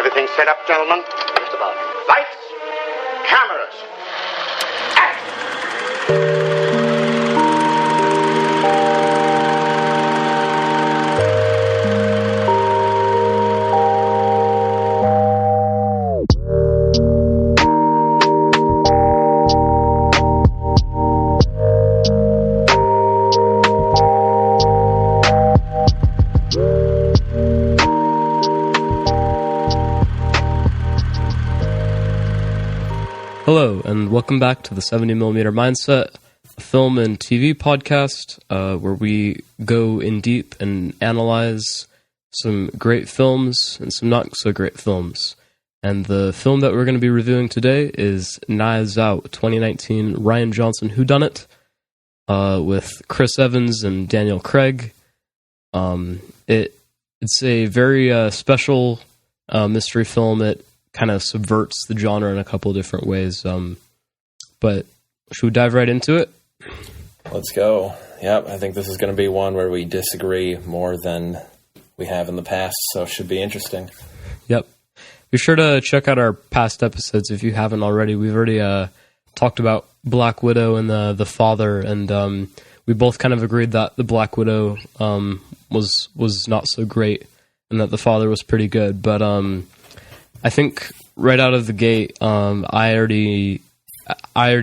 Everything set up, gentlemen? Just about. Lights, cameras, action! Hello, and welcome back to the 70mm Mindset, a film and TV podcast where we go in deep and analyze some great films and some not-so-great films. And the film that we're going to be reviewing today is Knives Out, 2019 Rian Johnson Whodunnit, with Chris Evans and Daniel Craig. It's a very special mystery film. It kind of subverts the genre in a couple of different ways. But should we dive right into it? Let's go. Yep, I think this is going to be one where we disagree more than we have in the past, so it should be interesting. Yep. Be sure to check out our past episodes if you haven't already. We've already talked about Black Widow and the father, and we both kind of agreed that the Black Widow was not so great, and that the father was pretty good. But I think right out of the gate, I already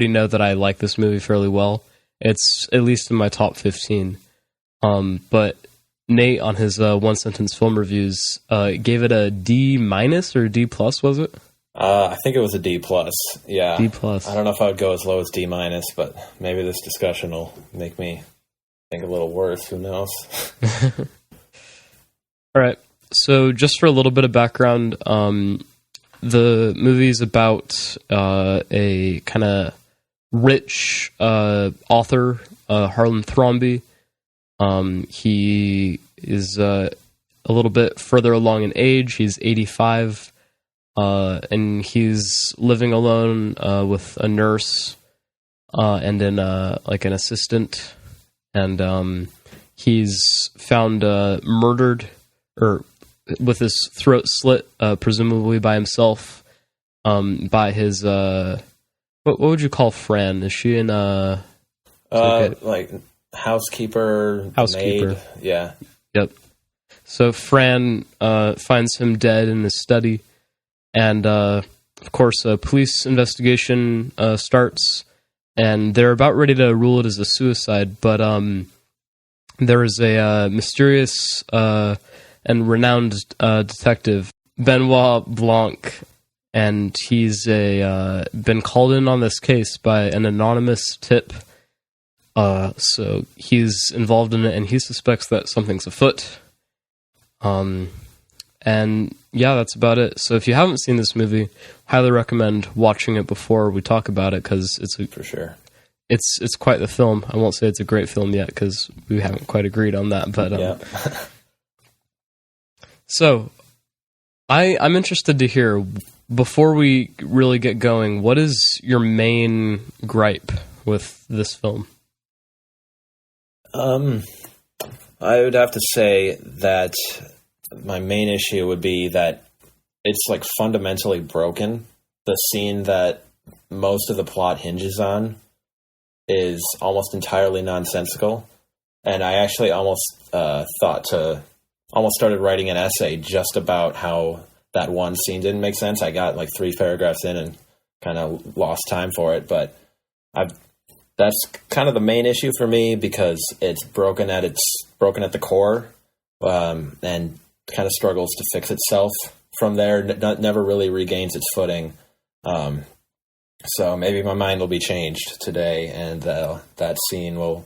know that I like this movie fairly well. It's at least in my top 15. But Nate, on his one-sentence film reviews, gave it a D- or D+, was it? I think it was a D+. Yeah. D+. I don't know if I would go as low as D-, but maybe this discussion will make me think a little worse. Who knows? All right. So just for a little bit of background, the movie's about a kind of rich author, Harlan Thrombey. He is a little bit further along in age. He's 85, and he's living alone with a nurse and an assistant. And he's found murdered, or with his throat slit, presumably by himself, by his, what would you call Fran? Is she in like housekeeper, maid? Yeah. Yep. So Fran finds him dead in his study, and of course a police investigation starts, and they're about ready to rule it as a suicide, but there is a mysterious and renowned detective, Benoit Blanc, and he's been called in on this case by an anonymous tip. So he's involved in it, and he suspects that something's afoot. And yeah, that's about it. So if you haven't seen this movie, highly recommend watching it before we talk about it, because for sure. It's quite the film. I won't say it's a great film yet, because we haven't quite agreed on that. But yeah. So, I'm interested to hear, before we really get going, what is your main gripe with this film? I would have to say that my main issue would be that it's like fundamentally broken. The scene that most of the plot hinges on is almost entirely nonsensical. And I actually almost started writing an essay just about how that one scene didn't make sense. I got like 3 paragraphs in and kind of lost time for it, but that's kind of the main issue for me, because it's broken at the core, and kind of struggles to fix itself from there. Never really regains its footing. So maybe my mind will be changed today, and that scene will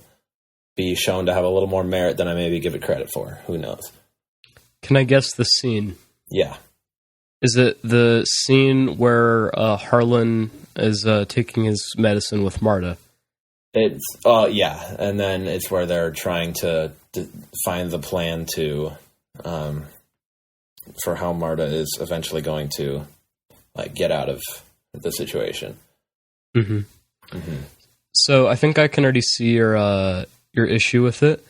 be shown to have a little more merit than I maybe give it credit for. Who knows? Can I guess the scene? Yeah. Is it the scene where Harlan is taking his medicine with Marta? It's yeah, and then it's where they're trying to find the plan to for how Marta is eventually going to get out of the situation. Mm-hmm. Mm-hmm. So I think I can already see your issue with it.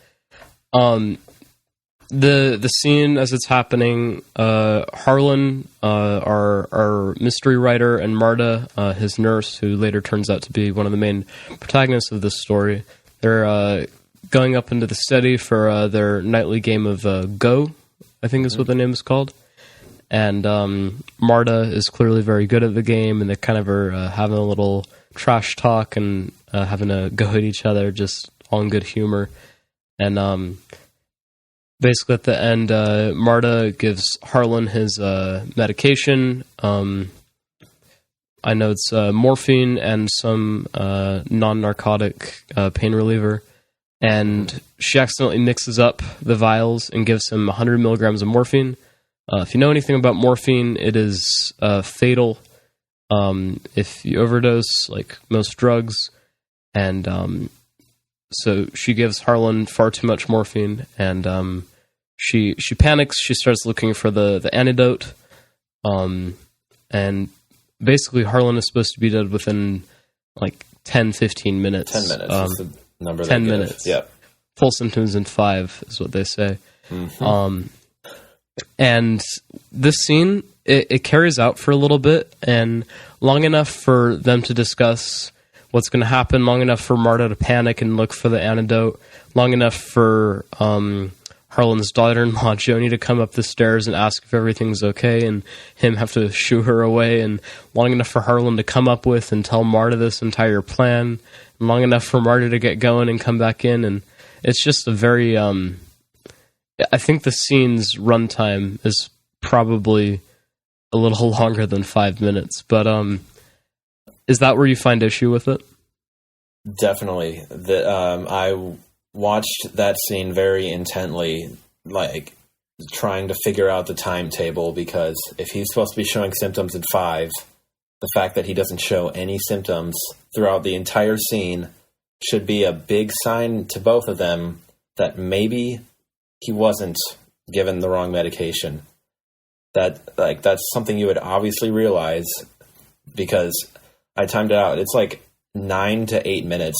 the scene as it's happening, Harlan, our mystery writer, and Marta, his nurse, who later turns out to be one of the main protagonists of this story, they're going up into the study for their nightly game of Go, I think is what the name is called. And Marta is clearly very good at the game, and they kind of are having a little trash talk and having a go at each other, just all in good humor. And basically at the end, Marta gives Harlan his medication. I know it's morphine and some non-narcotic pain reliever. And she accidentally mixes up the vials and gives him 100 milligrams of morphine. If you know anything about morphine, it is fatal if you overdose, like most drugs. And so she gives Harlan far too much morphine, and she panics. She starts looking for the antidote. And basically Harlan is supposed to be dead within like 10-15 minutes. 10 minutes is the number. 10 minutes. Yep. Full symptoms in 5 is what they say. Mm-hmm. And this scene, it carries out for a little bit, and long enough for them to discuss what's going to happen, long enough for Marta to panic and look for the antidote, long enough for Harlan's daughter-in-law, Joni, to come up the stairs and ask if everything's okay, and him have to shoo her away, and long enough for Harlan to come up with and tell Marta this entire plan, and long enough for Marta to get going and come back in, and it's just a very... I think the scene's runtime is probably a little longer than 5 minutes, but is that where you find issue with it? Definitely. I watched that scene very intently, like trying to figure out the timetable, because if he's supposed to be showing symptoms in 5, the fact that he doesn't show any symptoms throughout the entire scene should be a big sign to both of them that maybe he wasn't given the wrong medication. That's something you would obviously realize, because I timed it out. It's like 9 to 8 minutes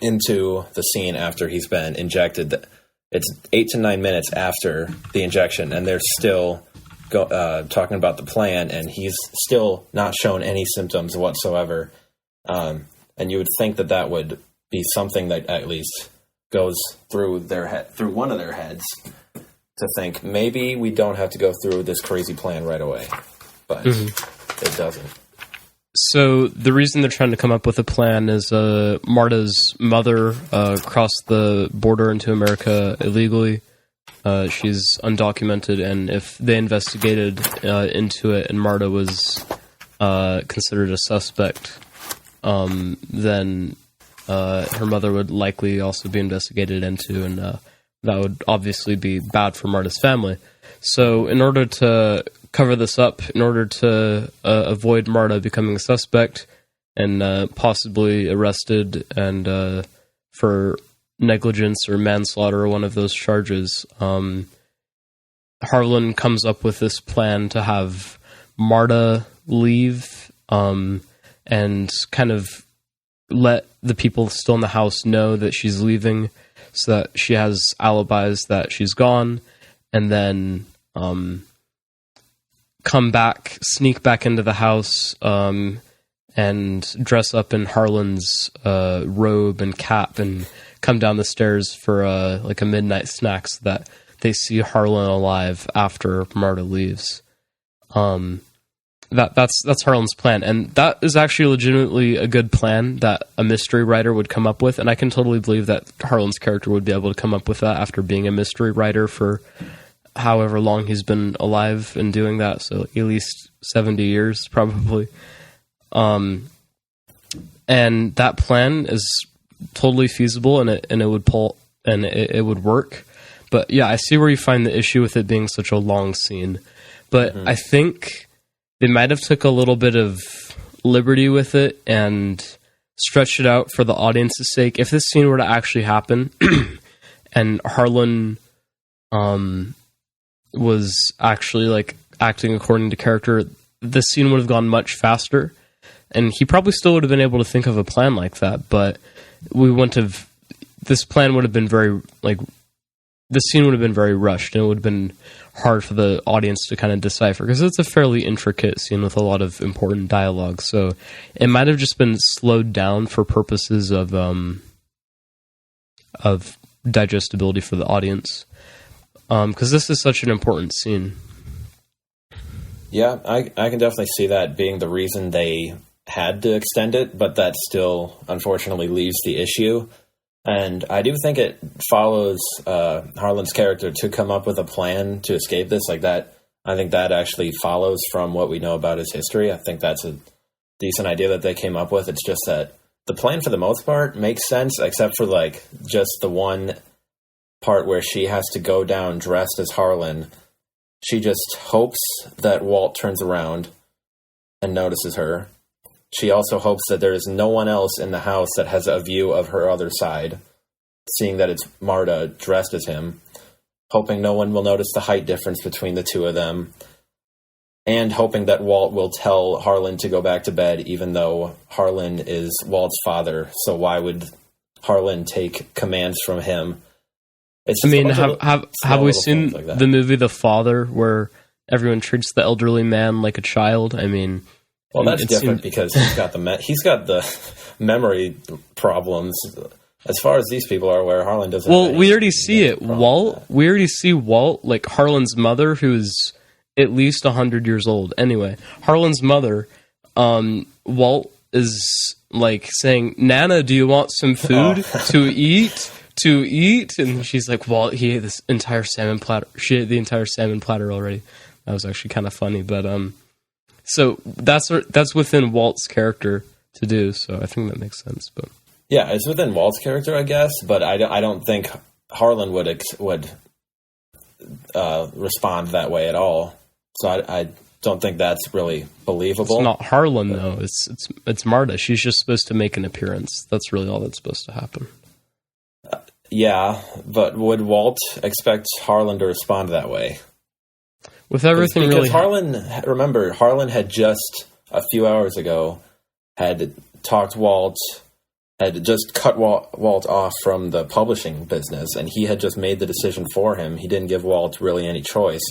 into the scene after he's been injected. It's 8 to 9 minutes after the injection, and they're still talking about the plan, and he's still not shown any symptoms whatsoever. And you would think that would be something that at least goes through through one of their heads, to think maybe we don't have to go through this crazy plan right away, but it doesn't. So the reason they're trying to come up with a plan is Marta's mother crossed the border into America illegally. She's undocumented, and if they investigated into it and Marta was considered a suspect, then her mother would likely also be investigated into, and that would obviously be bad for Marta's family. So in order to cover this up, in order to avoid Marta becoming a suspect and possibly arrested and for negligence or manslaughter or one of those charges, Harlan comes up with this plan to have Marta leave and kind of let the people still in the house know that she's leaving, so that she has alibis that she's gone, and then come back, sneak back into the house, and dress up in Harlan's robe and cap and come down the stairs for like a midnight snack, so that they see Harlan alive after Marta leaves. That's Harlan's plan, and that is actually legitimately a good plan that a mystery writer would come up with, and I can totally believe that Harlan's character would be able to come up with that after being a mystery writer for however long he's been alive and doing that, so at least 70 years probably. And that plan is totally feasible, and it would pull, and it would work. But yeah, I see where you find the issue with it being such a long scene, but I think they might have took a little bit of liberty with it and stretched it out for the audience's sake. If this scene were to actually happen and Harlan was actually like acting according to character, this scene would have gone much faster, and he probably still would have been able to think of a plan like that, but we wouldn't have this plan would have been very, like, the scene would have been very rushed, and it would have been hard for the audience to kind of decipher, because it's a fairly intricate scene with a lot of important dialogue. So it might have just been slowed down for purposes of digestibility for the audience, because this is such an important scene. Yeah, I can definitely see that being the reason they had to extend it, but that still, unfortunately, leaves the issue. And I do think it follows Harlan's character to come up with a plan to escape this. Like that, I think that actually follows from what we know about his history. I think that's a decent idea that they came up with. It's just that the plan, for the most part, makes sense, except for like just the one part where she has to go down dressed as Harlan. She just hopes that Walt turns around and notices her. She also hopes that there is no one else in the house that has a view of her other side, seeing that it's Marta dressed as him, hoping no one will notice the height difference between the two of them, and hoping that Walt will tell Harlan to go back to bed, even though Harlan is Walt's father. So why would Harlan take commands from him? I mean, have we seen like the movie The Father, where everyone treats the elderly man like a child? I mean... Well, that's different because he's got the memory problems. As far as these people are aware, Harlan doesn't. Well, we already see it. We already see Walt, like Harlan's mother, who's at least 100 years old. Anyway, Harlan's mother, Walt is like saying, "Nana, do you want some food to eat?" To eat, and she's like, "Walt, he ate this entire salmon platter. She ate the entire salmon platter already." That was actually kind of funny, but so that's within Walt's character to do. So I think that makes sense. But yeah, it's within Walt's character, I guess. But I don't think Harlan would respond that way at all. So I don't think that's really believable. It's not Harlan though. It's Marta. She's just supposed to make an appearance. That's really all that's supposed to happen. Yeah, but would Walt expect Harlan to respond that way? With everything because really... Harlan had just, a few hours ago, had talked Walt, had just cut Walt off from the publishing business, and he had just made the decision for him. He didn't give Walt really any choice.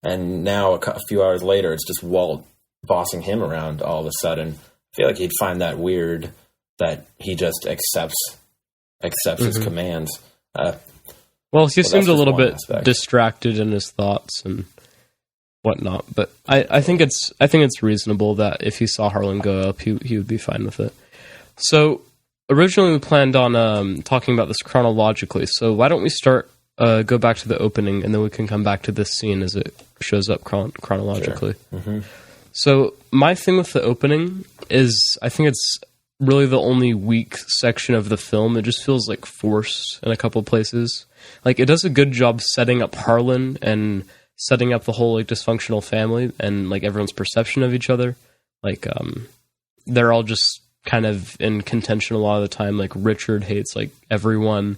And now, a few hours later, it's just Walt bossing him around all of a sudden. I feel like he'd find that weird that he just accepts his commands. Well, he seemed a little bit distracted in his thoughts and whatnot, but I think it's reasonable that if he saw Harlan go up, he would be fine with it. So originally we planned on talking about this chronologically. So why don't we go back to the opening, and then we can come back to this scene as it shows up chronologically. Sure. Mm-hmm. So my thing with the opening is I think it's really the only weak section of the film. It just feels like forced in a couple places. Like, it does a good job setting up Harlan and setting up the whole like dysfunctional family and like everyone's perception of each other. Like they're all just kind of in contention a lot of the time. Like Richard hates like everyone.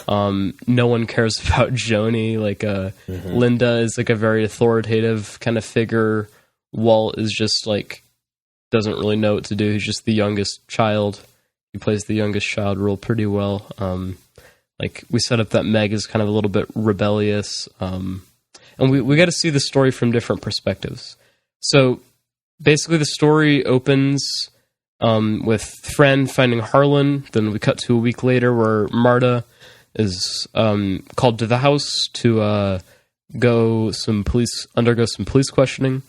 No one cares about Joni. Like Linda is like a very authoritative kind of figure. Walt is just like doesn't really know what to do. He's just the youngest child. He plays the youngest child role pretty well. Like we set up that Meg is kind of a little bit rebellious. And we got to see the story from different perspectives. So basically the story opens with Fran finding Harlan. Then we cut to a week later where Marta is called to the house to undergo some police questioning.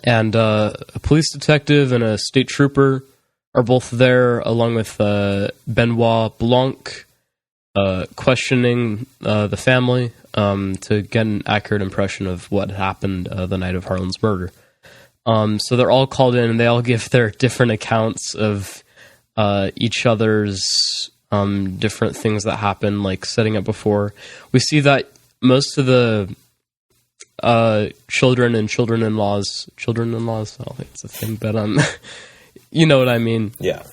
And a police detective and a state trooper are both there, along with Benoit Blanc, questioning the family to get an accurate impression of what happened the night of Harlan's murder. So they're all called in, and they all give their different accounts of each other's different things that happened, like setting up before. We see that most of the children and children-in-laws, I don't think it's a thing, but you know what I mean. Yeah.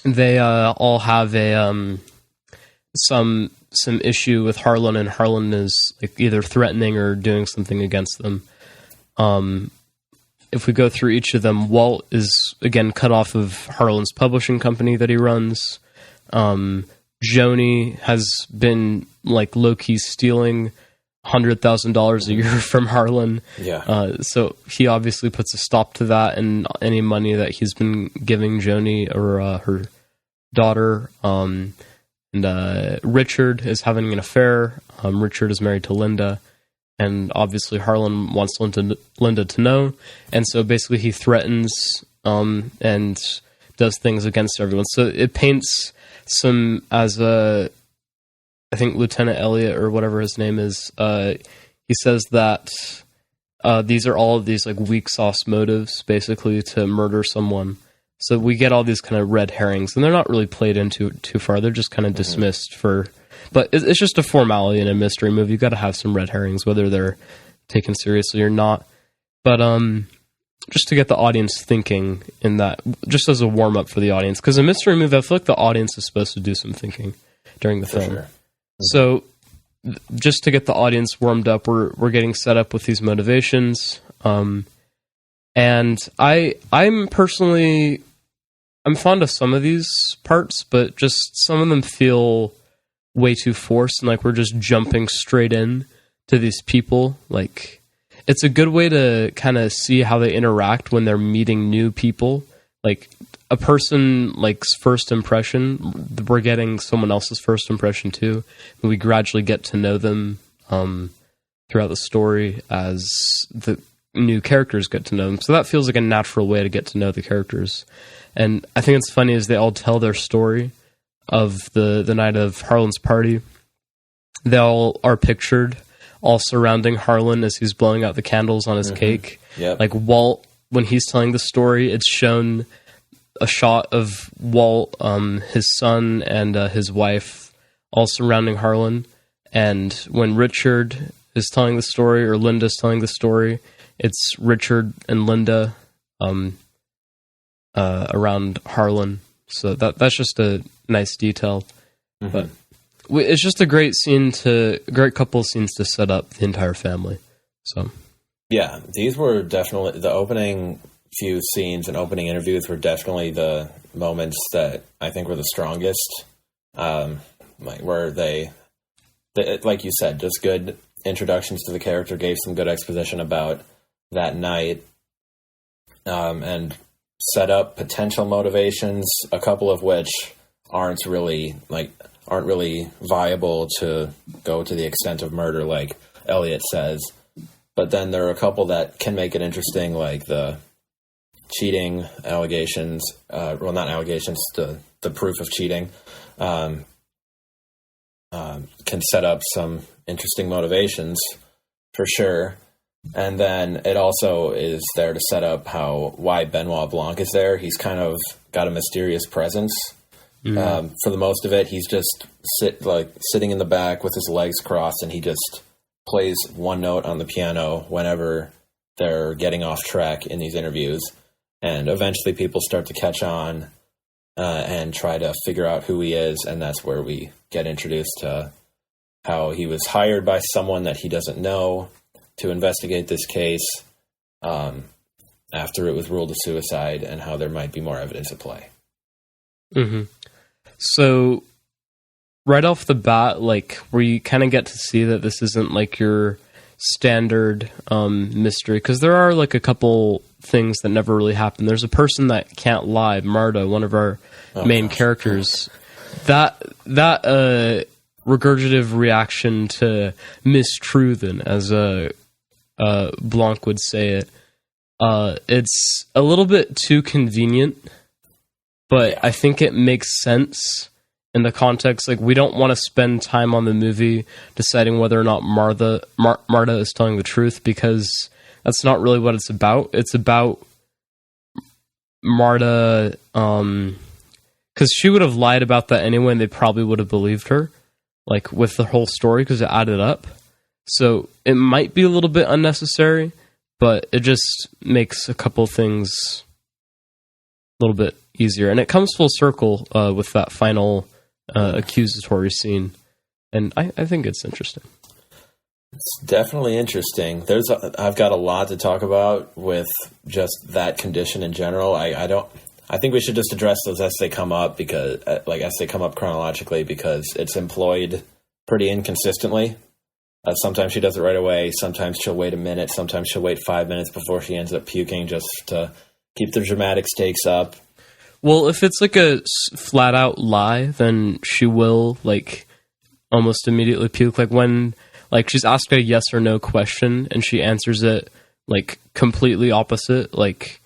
They all have a some issue with Harlan, and Harlan is like either threatening or doing something against them. If we go through each of them, Walt is again cut off of Harlan's publishing company that he runs. Joni has been like low-key stealing $100,000 a year from Harlan. Yeah. So he obviously puts a stop to that and any money that he's been giving Joni or her daughter. And Richard is having an affair. Richard is married to Linda. And obviously Harlan wants Linda to know. And so basically he threatens and does things against everyone. So it paints some as a... I think Lieutenant Elliot or whatever his name is, he says that these are all of these like weak sauce motives basically to murder someone. So we get all these kind of red herrings, and they're not really played into too far. They're just kind of dismissed for, but it's just a formality in a mystery movie. You got to have some red herrings, whether they're taken seriously or not. But just to get the audience thinking in that, just as a warm up for the audience, because a mystery movie, I feel like the audience is supposed to do some thinking during the film. Sure. So, just to get the audience warmed up, we're getting set up with these motivations, and I'm personally fond of some of these parts, but just some of them feel way too forced, and like we're just jumping straight in to these people. Like, it's a good way to kind of see how they interact when they're meeting new people, like. A person like's first impression, we're getting someone else's first impression too. And we gradually get to know them throughout the story as the new characters get to know them. So that feels like a natural way to get to know the characters. And I think it's funny as they all tell their story of the night of Harlan's party. They all are pictured all surrounding Harlan as he's blowing out the candles on his cake. Yep. Like Walt, when he's telling the story, it's shown a shot of Walt, his son, and his wife all surrounding Harlan. And when Richard is telling the story, or Linda's telling the story, it's Richard and Linda around Harlan. So that's just a nice detail. But it's just a great couple of scenes to set up the entire family. So yeah, these were definitely the opening few scenes and opening interviews were definitely the moments that I think were the strongest. Like where they, like you said, just good introductions to the character, gave some good exposition about that night, and set up potential motivations, a couple of which aren't really viable to go to the extent of murder, like Elliot says. But then there are a couple that can make it interesting, like the cheating allegations, not allegations, the proof of cheating, can set up some interesting motivations for sure. And then it also is there to set up why Benoit Blanc is there. He's kind of got a mysterious presence. For the most of it, he's just sitting in the back with his legs crossed, and he just plays one note on the piano whenever they're getting off track in these interviews. And eventually people start to catch on and try to figure out who he is, and that's where we get introduced to how he was hired by someone that he doesn't know to investigate this case after it was ruled a suicide, and how there might be more evidence at play. Mm-hmm. So right off the bat, like, we kind of get to see that this isn't like your standard mystery, because there are like a couple things that never really happen. There's a person that can't lie, Marta, one of our main characters. That regurgitative reaction to mistruthen, as Blanc would say it, it's a little bit too convenient, but I think it makes sense in the context. Like, we don't want to spend time on the movie deciding whether or not Marta is telling the truth, because that's not really what it's about. It's about Marta, because she would have lied about that anyway, and they probably would have believed her, like, with the whole story, because it added up. So it might be a little bit unnecessary, but it just makes a couple things a little bit easier. And it comes full circle with that final accusatory scene. And I think it's interesting. It's definitely interesting. I've got a lot to talk about with just that condition in general. I I think we should just address those as they come up because, as they come up chronologically, because it's employed pretty inconsistently. Sometimes she does it right away. Sometimes she'll wait a minute. Sometimes she'll wait 5 minutes before she ends up puking just to keep the dramatic stakes up. Well, if it's like a flat out lie, then she will like almost immediately puke. Like when like she's asked a yes or no question and she answers it like completely opposite, like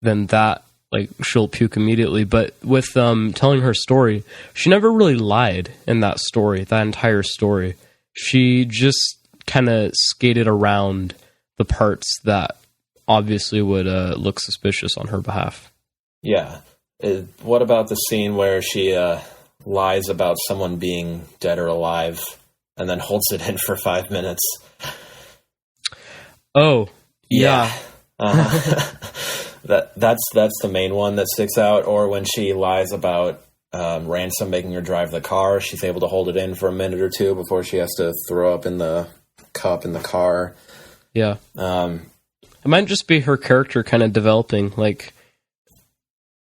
then that like she'll puke immediately. But with telling her story, she never really lied in that story, that entire story. She just kind of skated around the parts that obviously would look suspicious on her behalf. Yeah. What about the scene where she lies about someone being dead or alive and then holds it in for 5 minutes? Oh, yeah. That's the main one that sticks out. Or when she lies about Ransom making her drive the car, she's able to hold it in for a minute or two before she has to throw up in the cup in the car. Yeah. It might just be her character kind of developing. Like,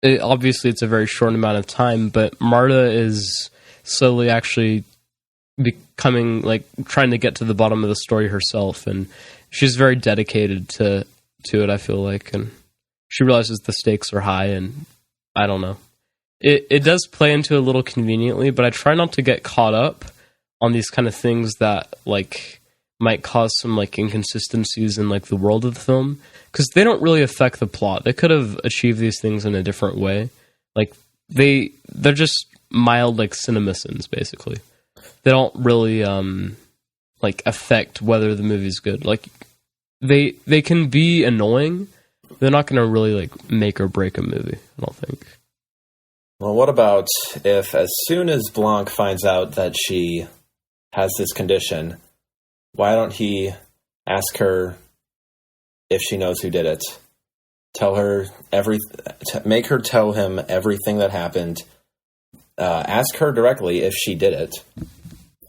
obviously it's a very short amount of time, but Marta is slowly actually becoming, like, trying to get to the bottom of the story herself, and she's very dedicated to it, I feel like, and she realizes the stakes are high, and I don't know. It does play into it a little conveniently, but I try not to get caught up on these kind of things that, like, might cause some, like, inconsistencies in, like, the world of the film, because they don't really affect the plot. They could have achieved these things in a different way. Like, they're just mild, like, cinemasins, basically. They don't really, like, affect whether the movie's good. Like, they can be annoying. They're not going to really, like, make or break a movie, I don't think. Well, what about if as soon as Blanc finds out that she has this condition, why don't he ask her if she knows who did it? Tell her make her tell him everything that happened. Ask her directly if she did it.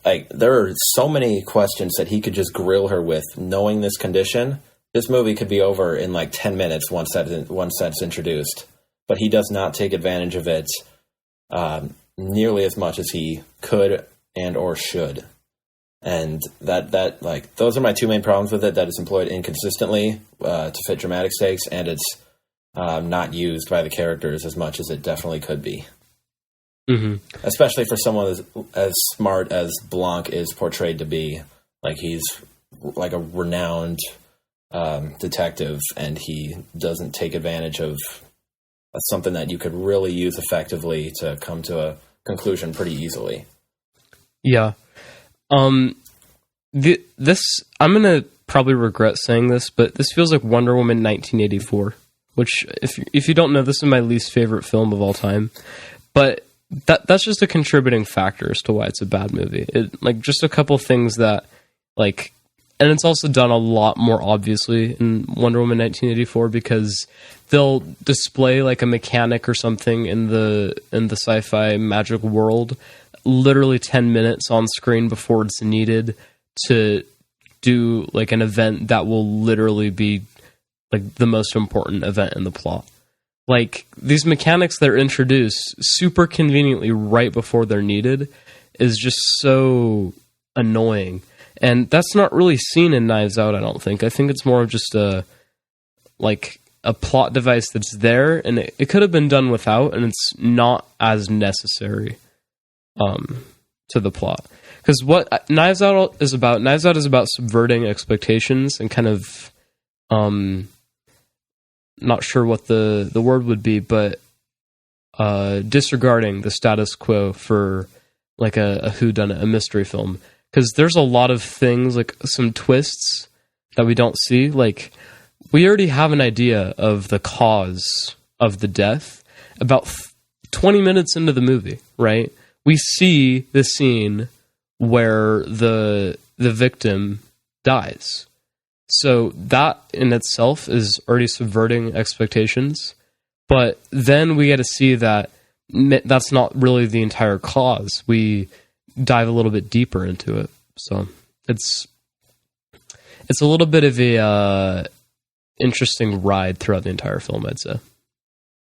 Like, there are so many questions that he could just grill her with. Knowing this condition, this movie could be over in like 10 minutes once that's introduced. But he does not take advantage of it nearly as much as he could and or should. And that like, those are my two main problems with it, that it's employed inconsistently to fit dramatic stakes, and it's not used by the characters as much as it definitely could be. Mm-hmm. Especially for someone as smart as Blanc is portrayed to be. Like, he's like a renowned detective, and he doesn't take advantage of something that you could really use effectively to come to a conclusion pretty easily. Yeah. This, I'm gonna probably regret saying this, but this feels like Wonder Woman 1984, which, if you don't know, this is my least favorite film of all time. But that's just a contributing factor as to why it's a bad movie. It, like, just a couple things that, like, and it's also done a lot more obviously in Wonder Woman 1984, because they'll display like a mechanic or something in the sci-fi magic world literally 10 minutes on screen before it's needed to do like an event that will literally be like the most important event in the plot. Like, these mechanics that are introduced super conveniently right before they're needed is just so annoying. And that's not really seen in Knives Out, I don't think. I think it's more of just a plot device that's there, and it could have been done without, and it's not as necessary to the plot. Because what Knives Out is about subverting expectations and kind of, not sure what the word would be, but disregarding the status quo for like a whodunit, a mystery film. Because there's a lot of things, like some twists that we don't see. Like, we already have an idea of the cause of the death about 20 minutes into the movie, right? We see the scene where the victim dies. So that in itself is already subverting expectations. But then we get to see that that's not really the entire cause. We dive a little bit deeper into it. So it's a little bit of a interesting ride throughout the entire film, I'd say.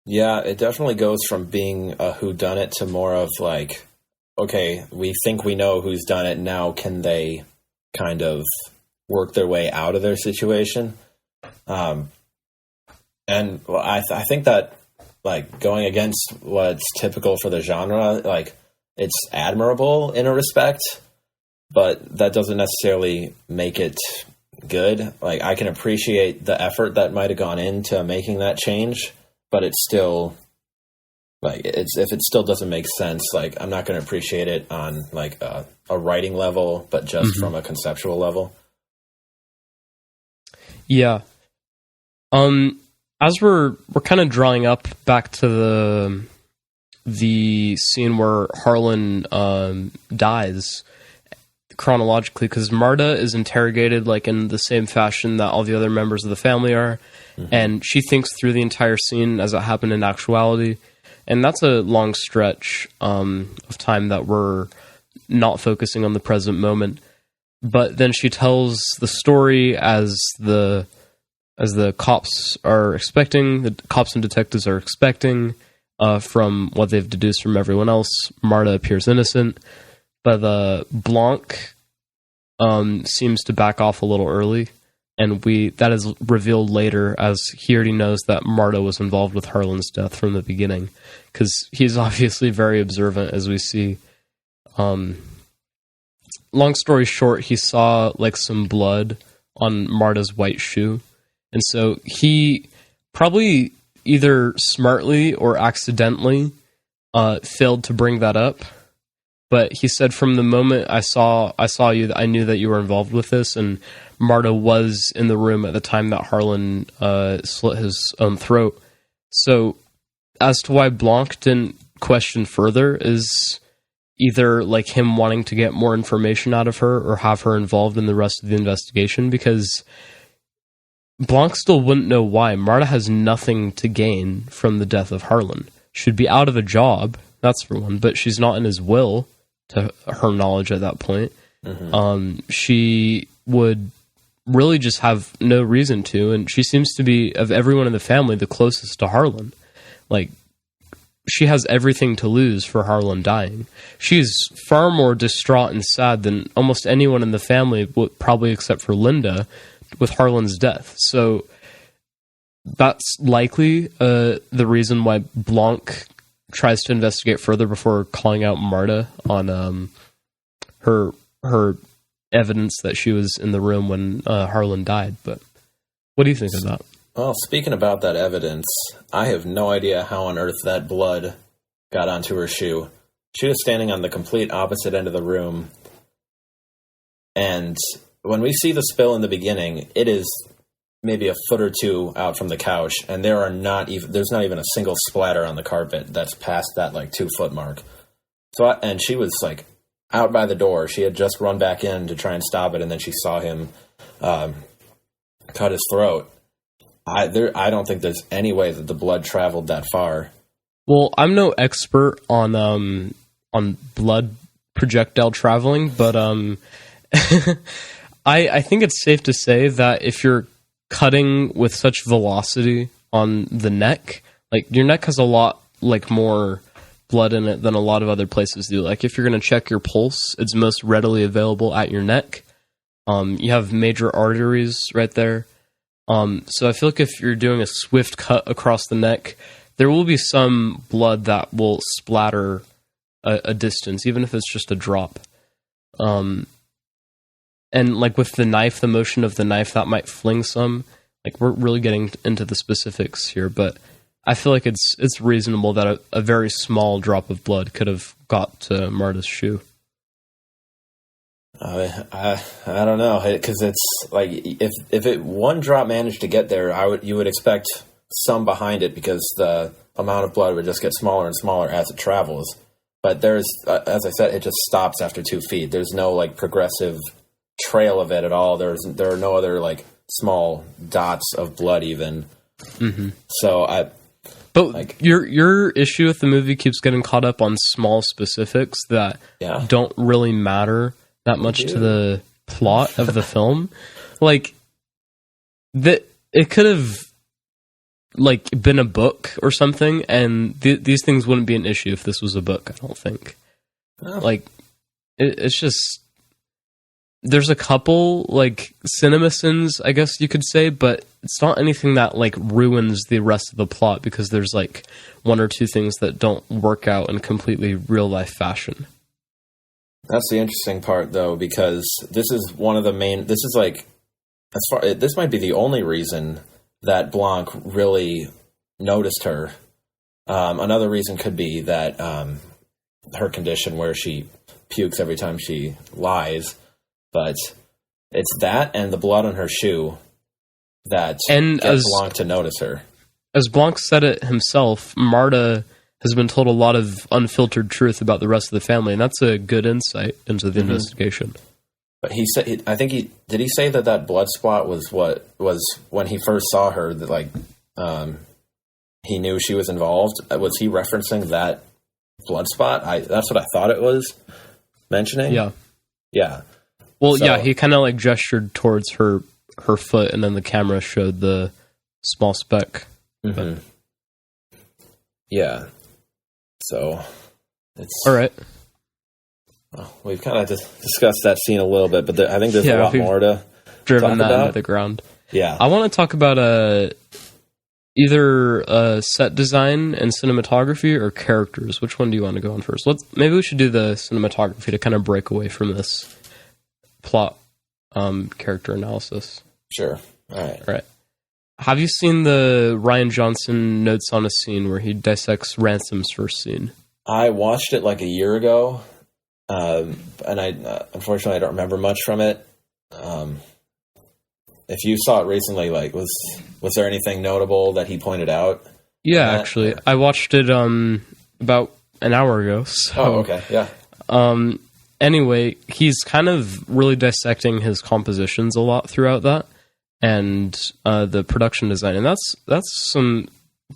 Yeah, it definitely goes from being a whodunit to more of like, okay, we think we know who's done it. Now, can they kind of work their way out of their situation? And well, I think that like going against what's typical for the genre, like it's admirable in a respect, but that doesn't necessarily make it good. Like I can appreciate the effort that might have gone into making that change, but it's still like if it still doesn't make sense, like I'm not going to appreciate it on like a writing level, but just from a conceptual level. Yeah. As we're kind of drawing up back to the scene where Harlan dies chronologically, because Marta is interrogated like in the same fashion that all the other members of the family are, and she thinks through the entire scene as it happened in actuality, and that's a long stretch of time that we're not focusing on the present moment. But then she tells the story as the cops are expecting, the cops and detectives are expecting, from what they've deduced from everyone else. Marta appears innocent, but Blanc seems to back off a little early, and that is revealed later as he already knows that Marta was involved with Harlan's death from the beginning, because he's obviously very observant, as we see. Long story short, he saw like some blood on Marta's white shoe, and so he probably either smartly or accidentally failed to bring that up. But he said, from the moment I saw you, I knew that you were involved with this, and Marta was in the room at the time that Harlan slit his own throat. So as to why Blanc didn't question further is either like him wanting to get more information out of her or have her involved in the rest of the investigation, because Blanc still wouldn't know why. Marta has nothing to gain from the death of Harlan. She'd be out of a job, that's for one, but she's not in his will, to her knowledge at that point. She would really just have no reason to, and she seems to be, of everyone in the family, the closest to Harlan. Like, she has everything to lose for Harlan dying. She's far more distraught and sad than almost anyone in the family, probably except for Linda, with Harlan's death. So that's likely the reason why Blanc tries to investigate further before calling out Marta on her evidence that she was in the room when Harlan died. But what do you think of that? Well, speaking about that evidence, I have no idea how on earth that blood got onto her shoe. She was standing on the complete opposite end of the room, and when we see the spill in the beginning, it is maybe a foot or two out from the couch, and there's not even a single splatter on the carpet that's past that like 2 foot mark. And she was like out by the door. She had just run back in to try and stop it, and then she saw him cut his throat. I don't think there's any way that the blood traveled that far. Well, I'm no expert on blood projectile traveling, but I think it's safe to say that if you're cutting with such velocity on the neck, like your neck has a lot like more blood in it than a lot of other places do. Like if you're going to check your pulse, it's most readily available at your neck. You have major arteries right there. So I feel like if you're doing a swift cut across the neck, there will be some blood that will splatter a distance, even if it's just a drop. And like with the knife, the motion of the knife, that might fling some. Like we're really getting into the specifics here, but I feel like it's reasonable that a very small drop of blood could have got to Marta's shoe. I don't know, because it's like if one drop managed to get there, you would expect some behind it, because the amount of blood would just get smaller and smaller as it travels. But there's, as I said, it just stops after 2 feet. There's no like progressive trail of it at all. There are no other like small dots of blood even. So your issue with the movie keeps getting caught up on small specifics that don't really matter that much to the plot of the film. Like that, it could have like been a book or something, and these things wouldn't be an issue if this was a book. I don't think. Oh. Like, it's just there's a couple like cinema sins, I guess you could say, but it's not anything that like ruins the rest of the plot because there's like one or two things that don't work out in completely real life fashion. That's the interesting part, though, because this is one of the main. This is like this might be the only reason that Blanc really noticed her. Another reason could be that her condition where she pukes every time she lies, but it's that and the blood on her shoe that gets Blanc to notice her. As Blanc said it himself, Marta has been told a lot of unfiltered truth about the rest of the family, and that's a good insight into the investigation. But he said, I think did he say that blood spot was what was when he first saw her, that like, he knew she was involved? Was he referencing that blood spot? That's what I thought it was mentioning. Yeah. Well, yeah, he kind of like gestured towards her foot, and then the camera showed the small speck. Mm-hmm. Yeah. So it's all right. Well, we've kind of discussed that scene a little bit, but I think there's a lot more to driven talk that about. into the ground. Yeah, I want to talk about either set design and cinematography or characters. Which one do you want to go on first? Maybe we should do the cinematography to kind of break away from this plot character analysis. Sure. All right. Have you seen the Rian Johnson notes on a scene where he dissects Ransom's first scene? I watched it like a year ago, and I unfortunately I don't remember much from it. If you saw it recently, like was there anything notable that he pointed out? Yeah, actually, I watched it about an hour ago. So, okay, yeah. Anyway, he's kind of really dissecting his compositions a lot throughout that. And the production design, and that's some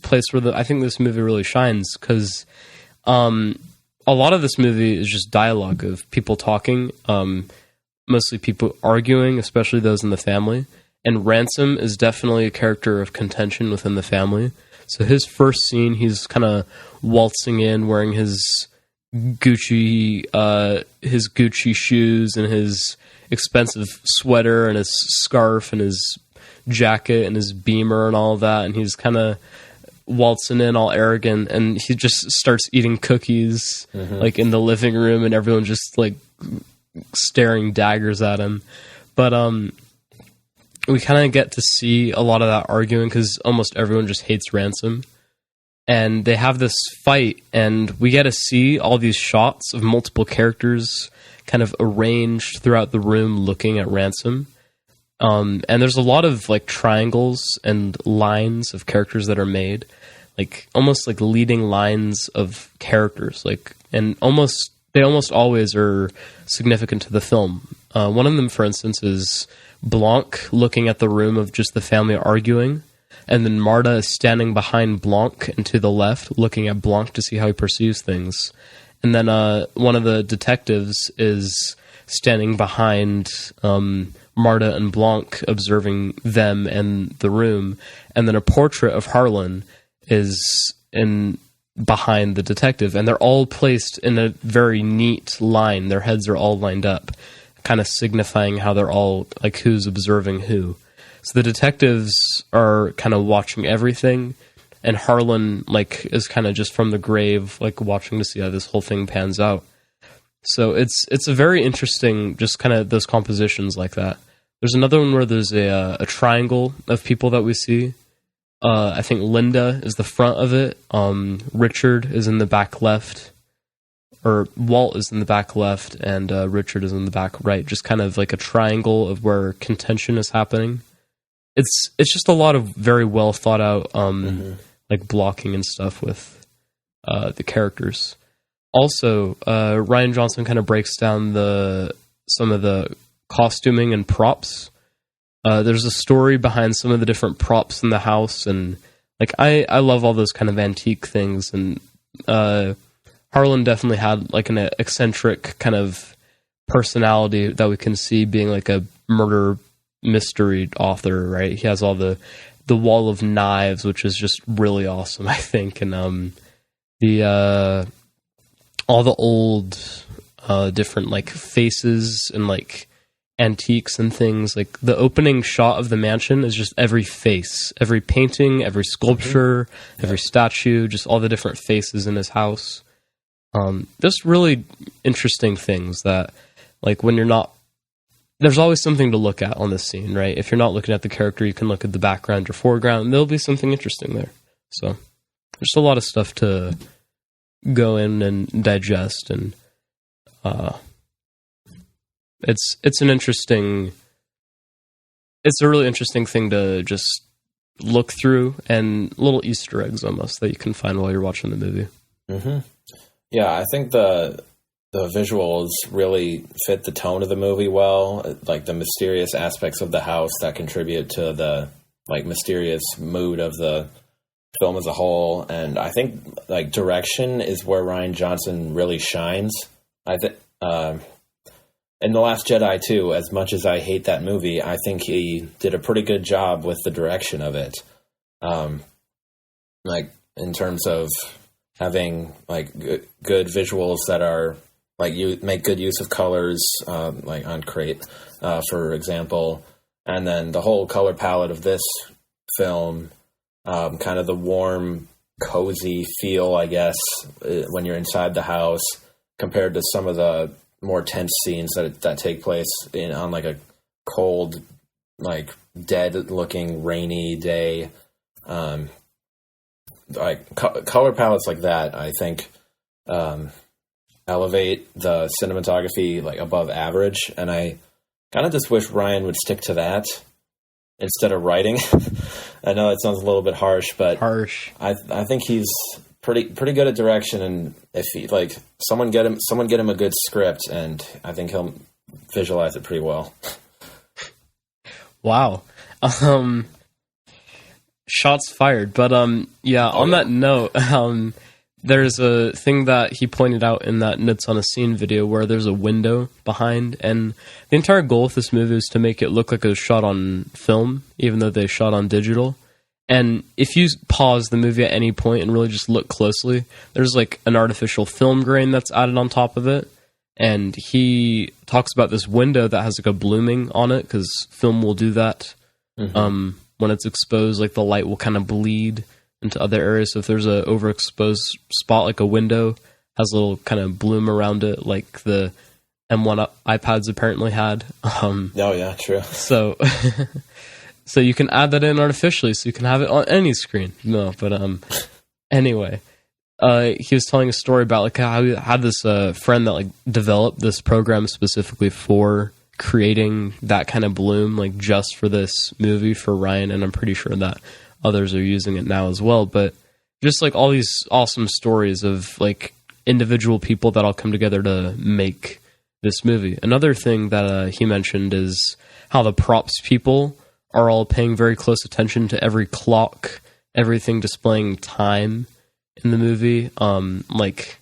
place where I think this movie really shines, because a lot of this movie is just dialogue of people talking, mostly people arguing, especially those in the family. And Ransom is definitely a character of contention within the family. So his first scene, he's kind of waltzing in, wearing his Gucci shoes and his expensive sweater and his scarf and his jacket and his Beamer and all of that, and he's kind of waltzing in all arrogant, and he just starts eating cookies like in the living room, and everyone just like staring daggers at him. But we kind of get to see a lot of that arguing because almost everyone just hates Ransom, and they have this fight, and we get to see all these shots of multiple characters kind of arranged throughout the room looking at Ransom. And there's a lot of like triangles and lines of characters that are made, like almost like leading lines of characters, like, and they almost always are significant to the film. One of them, for instance, is Blanc looking at the room of just the family arguing, and then Marta is standing behind Blanc and to the left looking at Blanc to see how he perceives things. And then one of the detectives is standing behind Marta and Blanc, observing them and the room. And then a portrait of Harlan is behind the detective. And they're all placed in a very neat line. Their heads are all lined up, kind of signifying how they're all, like, who's observing who. So the detectives are kind of watching everything, and Harlan, like, is kind of just from the grave, like, watching to see how this whole thing pans out. So it's a very interesting, just kind of those compositions like that. There's another one where there's a triangle of people that we see. I think Linda is the front of it. Richard is in the back left. Or Walt is in the back left, and Richard is in the back right. Just kind of like a triangle of where contention is happening. It's just a lot of very well thought out like blocking and stuff with the characters. Also, Rian Johnson kind of breaks down some of the costuming and props. There's a story behind some of the different props in the house, and like I love all those kind of antique things. And Harlan definitely had like an eccentric kind of personality that we can see being like a murder mystery author, right? He has all the the wall of knives, which is just really awesome, I think, and the all the old different like faces and like antiques and things. Like the opening shot of the mansion is just every face, every painting, every sculpture, every statue, just all the different faces in his house. Just really interesting things that, like, when you're not, there's always something to look at on this scene, right? If you're not looking at the character, you can look at the background or foreground, and there'll be something interesting there. So there's a lot of stuff to go in and digest, and it's a really interesting thing to just look through, and little Easter eggs almost that you can find while you're watching the movie. Mm-hmm. Yeah, I think the visuals really fit the tone of the movie well, like the mysterious aspects of the house that contribute to the like mysterious mood of the film as a whole. And I think like direction is where Rian Johnson really shines. I think in The Last Jedi too, as much as I hate that movie, I think he did a pretty good job with the direction of it. Like in terms of having like good visuals that are like, you make good use of colors, like on Crate, for example, and then the whole color palette of this film, kind of the warm, cozy feel, I guess, when you're inside the house, compared to some of the more tense scenes that take place on like a cold, like dead-looking rainy day. Like color palettes like that, I think, elevate the cinematography like above average, and I kind of just wish Rian would stick to that instead of writing. I know it sounds a little bit harsh, but I think he's pretty good at direction, and if he like someone get him a good script, and I think he'll visualize it pretty well. Wow. Shots fired. But on that note, there's a thing that he pointed out in that Nuts on a Scene video where there's a window behind, and the entire goal of this movie is to make it look like it was shot on film, even though they shot on digital. And if you pause the movie at any point and really just look closely, there's like an artificial film grain that's added on top of it. And he talks about this window that has like a blooming on it, because film will do that. Mm-hmm. When it's exposed, like the light will kind of bleed into other areas. So if there's a overexposed spot, like a window, has a little kind of bloom around it, like the M1 iPads apparently had. Oh yeah, true. So, so you can add that in artificially, so you can have it on any screen. No, but anyway, he was telling a story about like how he had this friend that like developed this program specifically for creating that kind of bloom, like just for this movie for Rian, and I'm pretty sure that others are using it now as well. But just like all these awesome stories of like individual people that all come together to make this movie. Another thing that he mentioned is how the props people are all paying very close attention to every clock, everything displaying time in the movie. Like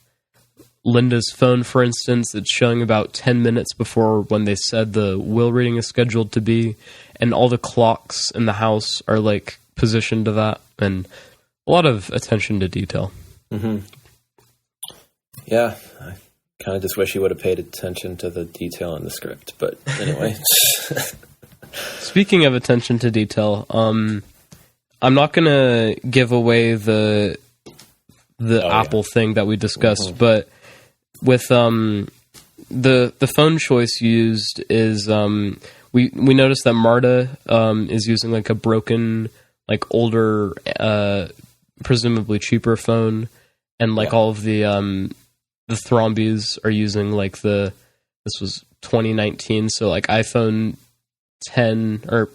Linda's phone, for instance, it's showing about 10 minutes before when they said the will reading is scheduled to be, and all the clocks in the house are like positioned to that, and a lot of attention to detail. Mm-hmm. Yeah, I kind of just wish he would have paid attention to the detail in the script, but anyway. Speaking of attention to detail, I'm not going to give away the Apple thing that we discussed, mm-hmm. but with the phone choice used is we noticed that Marta is using like a broken, like older, presumably cheaper phone, and like all of the Thrombies are using like this was 2019, so like iPhone 10 or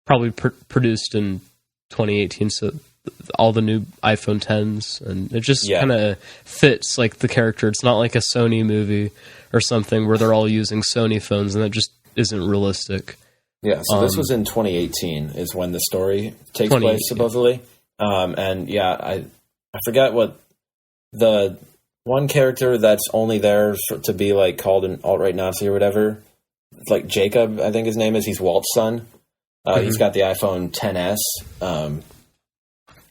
probably produced in 2018, so all the new iPhone 10s, and it just kind of fits like the character. It's not like a Sony movie or something where they're all using Sony phones, and that just isn't realistic. Yeah, so this was in 2018 is when the story takes place, supposedly. And yeah, I forget what the one character that's only there to be like called an alt-right Nazi or whatever, like Jacob, I think his name is. He's Walt's son. He's got the iPhone XS.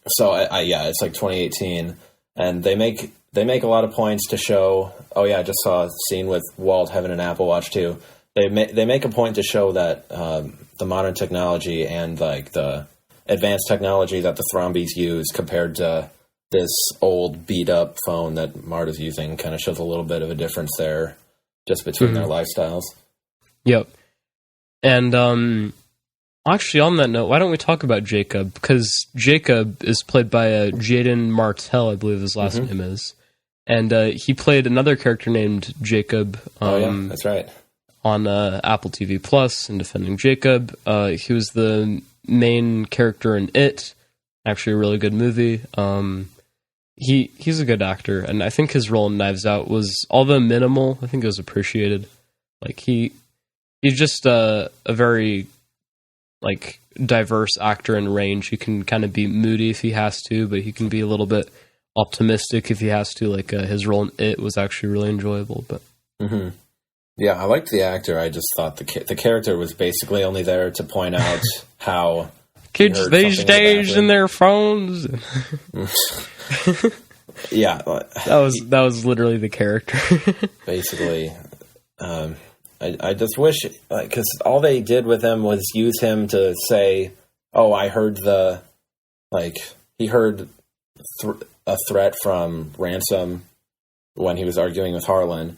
So it's like 2018, and they make a lot of points to show. Oh yeah, I just saw a scene with Walt having an Apple Watch too. They make a point to show that the modern technology and like the advanced technology that the Thrombies use compared to this old beat up phone that Marta's using kind of shows a little bit of a difference there, just between their lifestyles. Yep. And actually, on that note, why don't we talk about Jacob? Because Jacob is played by Jaden Martell, I believe his last name is. And he played another character named Jacob. That's right. On Apple TV Plus in Defending Jacob. He was the main character in It. Actually, a really good movie. He's a good actor, and I think his role in Knives Out was, although minimal, I think it was appreciated. Like he's just a very like diverse actor in range. He can kind of be moody if he has to, but he can be a little bit optimistic if he has to. Like his role in It was actually really enjoyable. But yeah, I liked the actor. I just thought the character was basically only there to point out how kids these days in their phones. Yeah, that was literally the character. Basically, I just wish, because all they did with him was use him to say, "Oh, I heard he heard a threat from Ransom when he was arguing with Harlan,"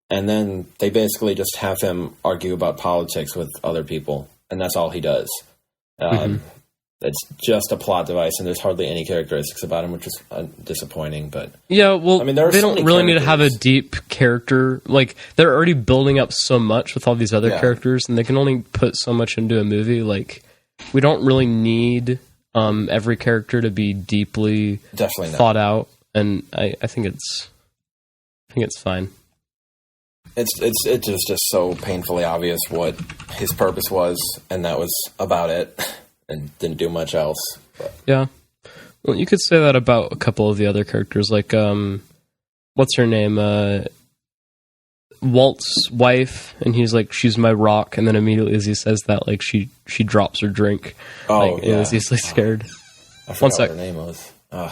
and then they basically just have him argue about politics with other people, and that's all he does. It's just a plot device, and there's hardly any characteristics about him, which is disappointing. But yeah, well, I mean, they don't really need to have a deep character. Like, they're already building up so much with all these other characters, and they can only put so much into a movie. Like, we don't really need every character to be deeply thought out, and I think it's fine. It's just so painfully obvious what his purpose was, and that was about it. And didn't do much else. But. Yeah. Well, you could say that about a couple of the other characters. Like, what's her name? Walt's wife. And he's like, she's my rock. And then immediately as he says that, like, she drops her drink. Oh, like, yeah. It was easily scared. I forgot what her name was. I'll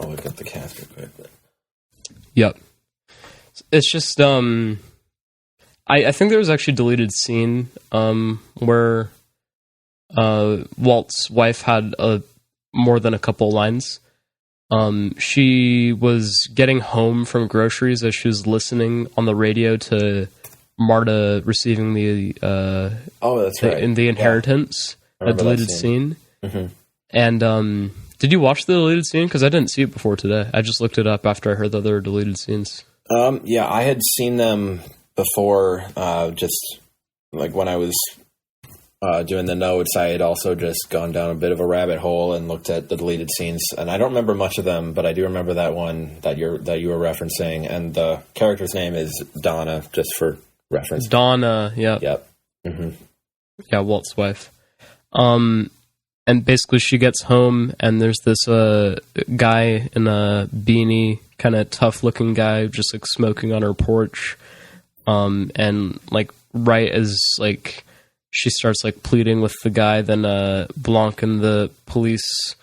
look up the cast real quick. But. Yep. It's just, I think there was actually a deleted scene where Walt's wife had more than a couple lines. She was getting home from groceries as she was listening on the radio to Marta receiving the that's right. in the inheritance, a deleted scene. Mm-hmm. And did you watch the deleted scene? Because I didn't see it before today. I just looked it up after I heard the other deleted scenes. Yeah, I had seen them before, just like when I was doing the notes, I had also just gone down a bit of a rabbit hole and looked at the deleted scenes, and I don't remember much of them, but I do remember that one that you were referencing, and the character's name is Donna, just for reference. Donna, yeah. Yep. Mm-hmm. Yeah, Walt's wife. And basically she gets home, and there's this guy in a beanie, kind of tough-looking guy, just like smoking on her porch. And like right as like she starts like pleading with the guy, then Blanc and the police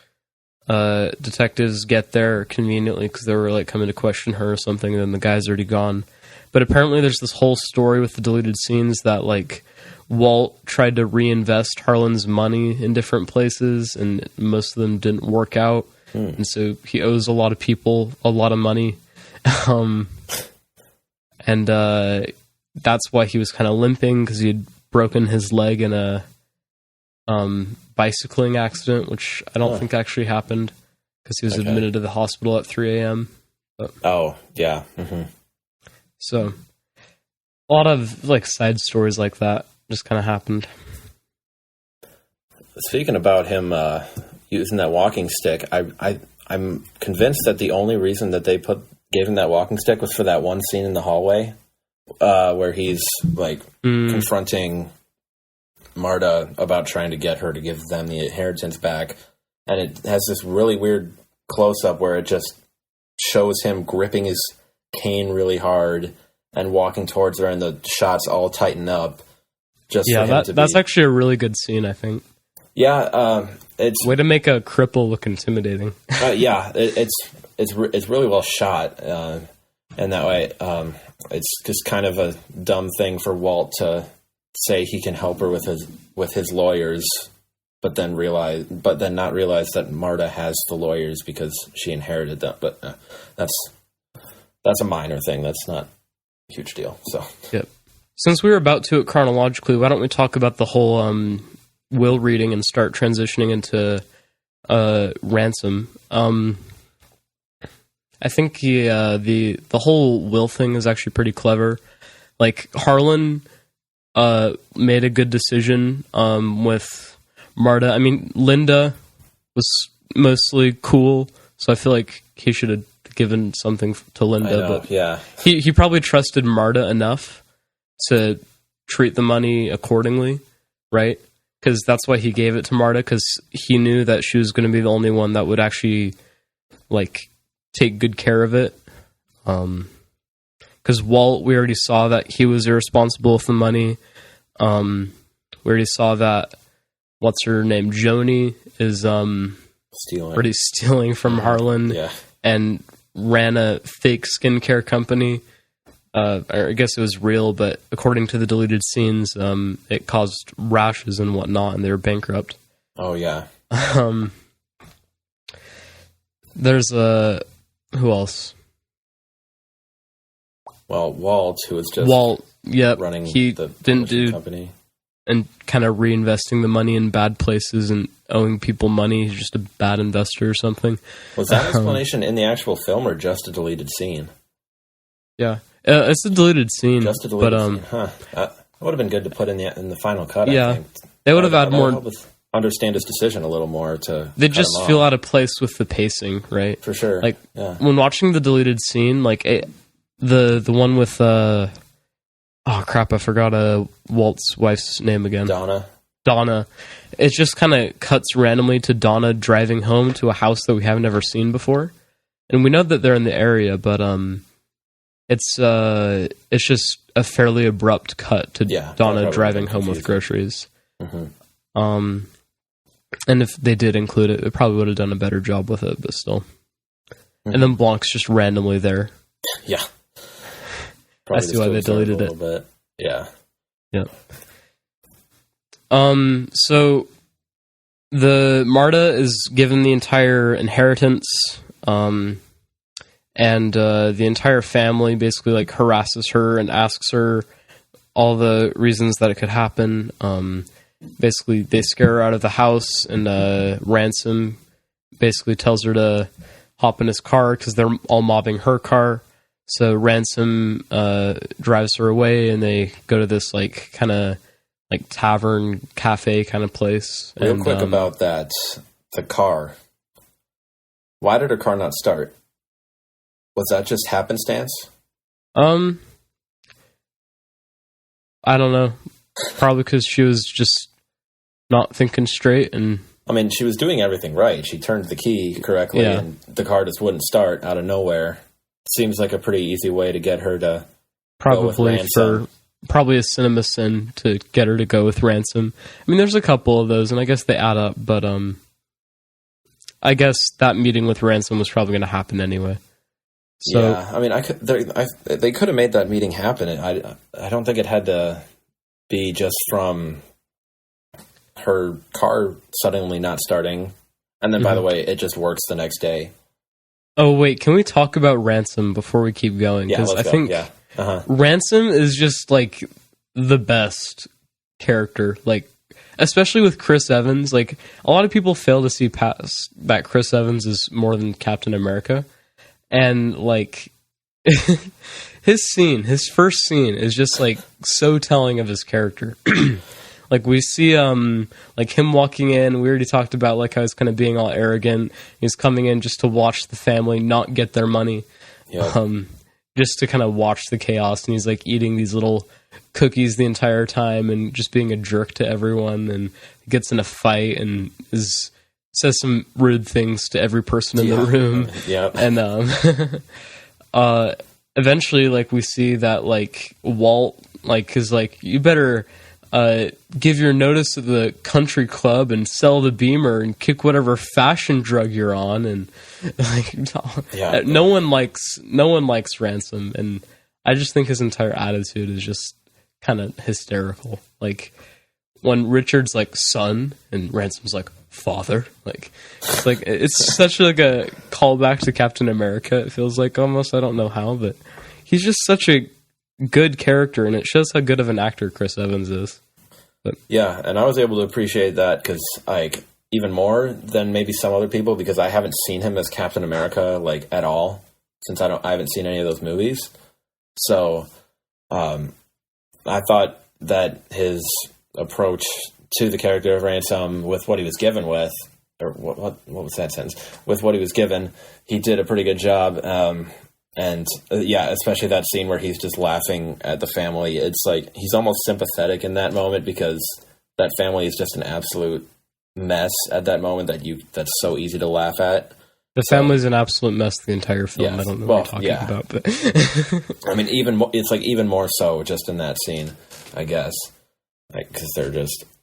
detectives get there conveniently because they were like coming to question her or something, and then the guy's already gone. But apparently there's this whole story with the deleted scenes that like Walt tried to reinvest Harlan's money in different places, and most of them didn't work out. And so he owes a lot of people a lot of money. And that's why he was kind of limping, because he had broken his leg in a bicycling accident, which I don't think actually happened, because he was admitted to the hospital at 3 a.m. But, oh, yeah. Mm-hmm. So, a lot of like side stories like that just kind of happened. Speaking about him using that walking stick, I'm convinced that the only reason that they gave him that walking stick was for that one scene in the hallway where he's like confronting Marta about trying to get her to give them the inheritance back, and it has this really weird close up where it just shows him gripping his cane really hard, and walking towards her, and the shots all tighten up. That's actually a really good scene, I think. Yeah, it's way to make a cripple look intimidating. It's really well shot, and that way, it's just kind of a dumb thing for Walt to say he can help her with his lawyers, but then not realize that Marta has the lawyers because she inherited them. But that's a minor thing. That's not a huge deal. So yep. Since we were about to it chronologically, why don't we talk about the whole will reading and start transitioning into Ransom? I think the whole will thing is actually pretty clever. Like, Harlan made a good decision with Marta. I mean, Linda was mostly cool, so I feel like he should have given something to Linda. But yeah, he probably trusted Marta enough to treat the money accordingly, right? Because that's why he gave it to Marta, because he knew that she was going to be the only one that would actually, like, take good care of it. Because Walt, we already saw that he was irresponsible with the money. We already saw that, what's her name, Joni, is already stealing from Harlan, and ran a fake skincare company. I guess it was real, but according to the deleted scenes, it caused rashes and whatnot, and they were bankrupt. Oh, yeah. There's who else? Well, Walt, who was just running the didn't do company. And kind of reinvesting the money in bad places and owing people money. He's just a bad investor or something. Was that explanation in the actual film or just a deleted scene? Yeah. It's a deleted scene. Just a deleted scene, huh? That would have been good to put in the final cut, yeah. I think. They would have had more... understand his decision a little more to... They just feel out of place with the pacing, right? For sure. Like, when watching the deleted scene, like, the one with... oh, crap, I forgot Walt's wife's name again. Donna. It just kind of cuts randomly to Donna driving home to a house that we haven't ever seen before. And we know that they're in the area, but... It's just a fairly abrupt cut to Donna driving home with groceries. Mm-hmm. And if they did include it, it probably would have done a better job with it, but still. Mm-hmm. And then Blanc's just randomly there. Yeah. I see why they deleted it. Bit. Yeah. Yeah. So the Marta is given the entire inheritance, and the entire family basically like harasses her and asks her all the reasons that it could happen. Basically, they scare her out of the house, and Ransom basically tells her to hop in his car because they're all mobbing her car. So Ransom drives her away, and they go to this like kind of like tavern cafe kind of place. Real quick about that, the car. Why did her car not start? Was that just happenstance? I don't know. Probably because she was just not thinking straight, and I mean, she was doing everything right. She turned the key correctly, and the car just wouldn't start out of nowhere. Seems like a pretty easy way to get her to go with Ransom. Probably a cinema sin to get her to go with Ransom. I mean, there's a couple of those, and I guess they add up. But I guess that meeting with Ransom was probably going to happen anyway. So, yeah, I mean, they could have made that meeting happen. I don't think it had to be just from her car suddenly not starting, and then by the way, it just works the next day. Oh wait, can we talk about Ransom before we keep going? Because I think Ransom is just like the best character, like especially with Chris Evans. Like a lot of people fail to see past that Chris Evans is more than Captain America. And, like, his first scene is just, like, so telling of his character. Like, we see, like, him walking in. We already talked about, like, how he's kind of being all arrogant. He's coming in just to watch the family not get their money. Yep. Just to kind of watch the chaos. And he's, like, eating these little cookies the entire time and just being a jerk to everyone. And gets in a fight and says some rude things to every person in the room. Yeah. And eventually, like, we see that, like, Walt, like, is like, you better give your notice to the country club and sell the Beamer and kick whatever fashion drug you're on, and like, no one likes Ransom, and I just think his entire attitude is just kind of hysterical. Like, when Richard's like son and Ransom's like father, like it's such like a callback to Captain America. It feels like, almost. I don't know how, but he's just such a good character, and it shows how good of an actor Chris Evans is. But yeah, and I was able to appreciate that because, like, even more than maybe some other people, because I haven't seen him as Captain America like at all since I haven't seen any of those movies. So I thought that his approach to the character of Ransom, with what he was given with, or what was that sentence? With what he was given, he did a pretty good job. And especially that scene where he's just laughing at the family. It's like he's almost sympathetic in that moment, because that family is just an absolute mess at that moment that's so easy to laugh at. The family's an absolute mess the entire film. I don't know what you're talking about, but I mean, it's like even more so just in that scene, I guess, like, because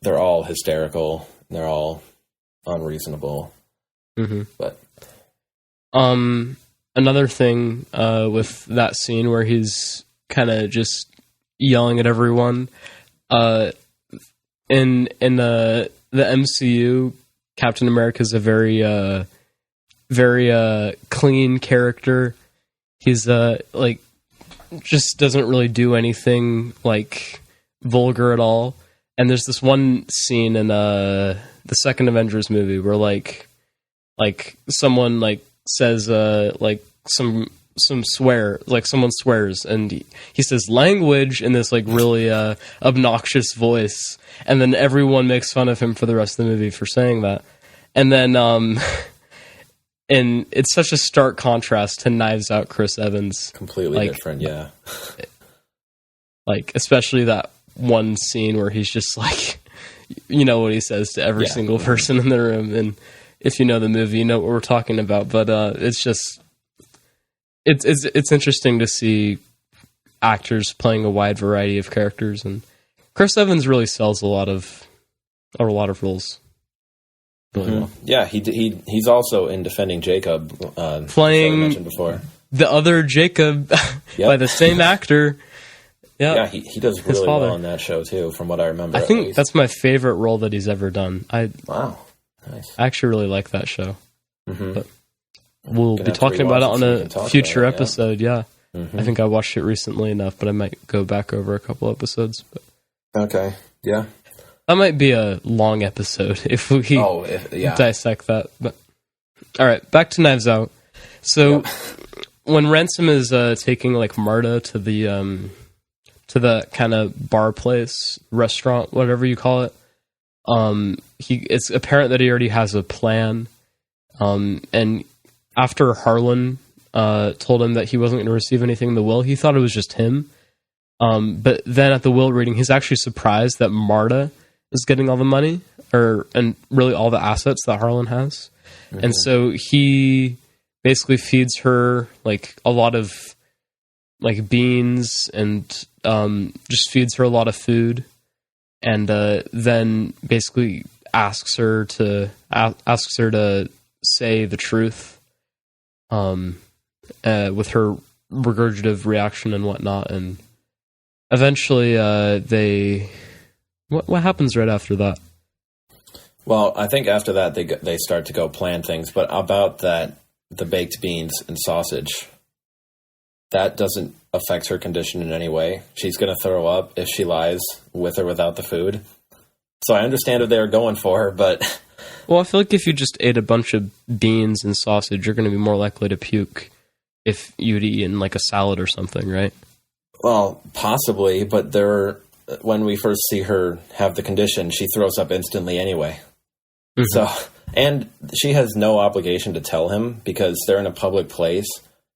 they're all hysterical, they're all unreasonable. Mm-hmm. But another thing with that scene where he's kind of just yelling at everyone, in the MCU, Captain America is a very clean character. He's like, just doesn't really do anything like vulgar at all. And there's this one scene in the second Avengers movie where like someone like says like some swear, like someone swears, and he says language in this like really obnoxious voice, and then everyone makes fun of him for the rest of the movie for saying that. And then and it's such a stark contrast to Knives Out Chris Evans. Completely different, yeah. Like, especially that one scene where he's just like, you know what he says to every single person in the room, and if you know the movie, you know what we're talking about. But it's just, it's interesting to see actors playing a wide variety of characters, and Chris Evans really sells a lot of roles. Really well. Yeah, he's also in Defending Jacob, playing I mentioned before, the other Jacob by the same actor. Yeah, he does really well in that show too, from what I remember. I think that's my favorite role that he's ever done. Wow, nice. I actually really like that show. Mm-hmm. But we'll be talking about it on a future episode. Yeah, I think I watched it recently enough, but I might go back over a couple episodes. But okay, yeah. That might be a long episode if we dissect that. But all right, back to Knives Out. So when Ransom is taking like Marta to the kind of bar place, restaurant, whatever you call it, it's apparent that he already has a plan. And after Harlan told him that he wasn't going to receive anything in the will, he thought it was just him. But then at the will reading, he's actually surprised that Marta is getting all the money, and really all the assets that Harlan has. Mm-hmm. And so he basically feeds her like a lot of like beans, and just feeds her a lot of food, and then basically asks her to say the truth, with her regurgitative reaction and whatnot. And eventually What happens right after that? Well, I think after that they start to go plan things, but about the baked beans and sausage, that doesn't affect her condition in any way. She's going to throw up if she lies with or without the food. So I understand what they were going for, but... Well, I feel like if you just ate a bunch of beans and sausage, you're going to be more likely to puke if you'd eaten like a salad or something, right? Well, possibly, but when we first see her have the condition, she throws up instantly anyway. Mm-hmm. So, and she has no obligation to tell him, because they're in a public place.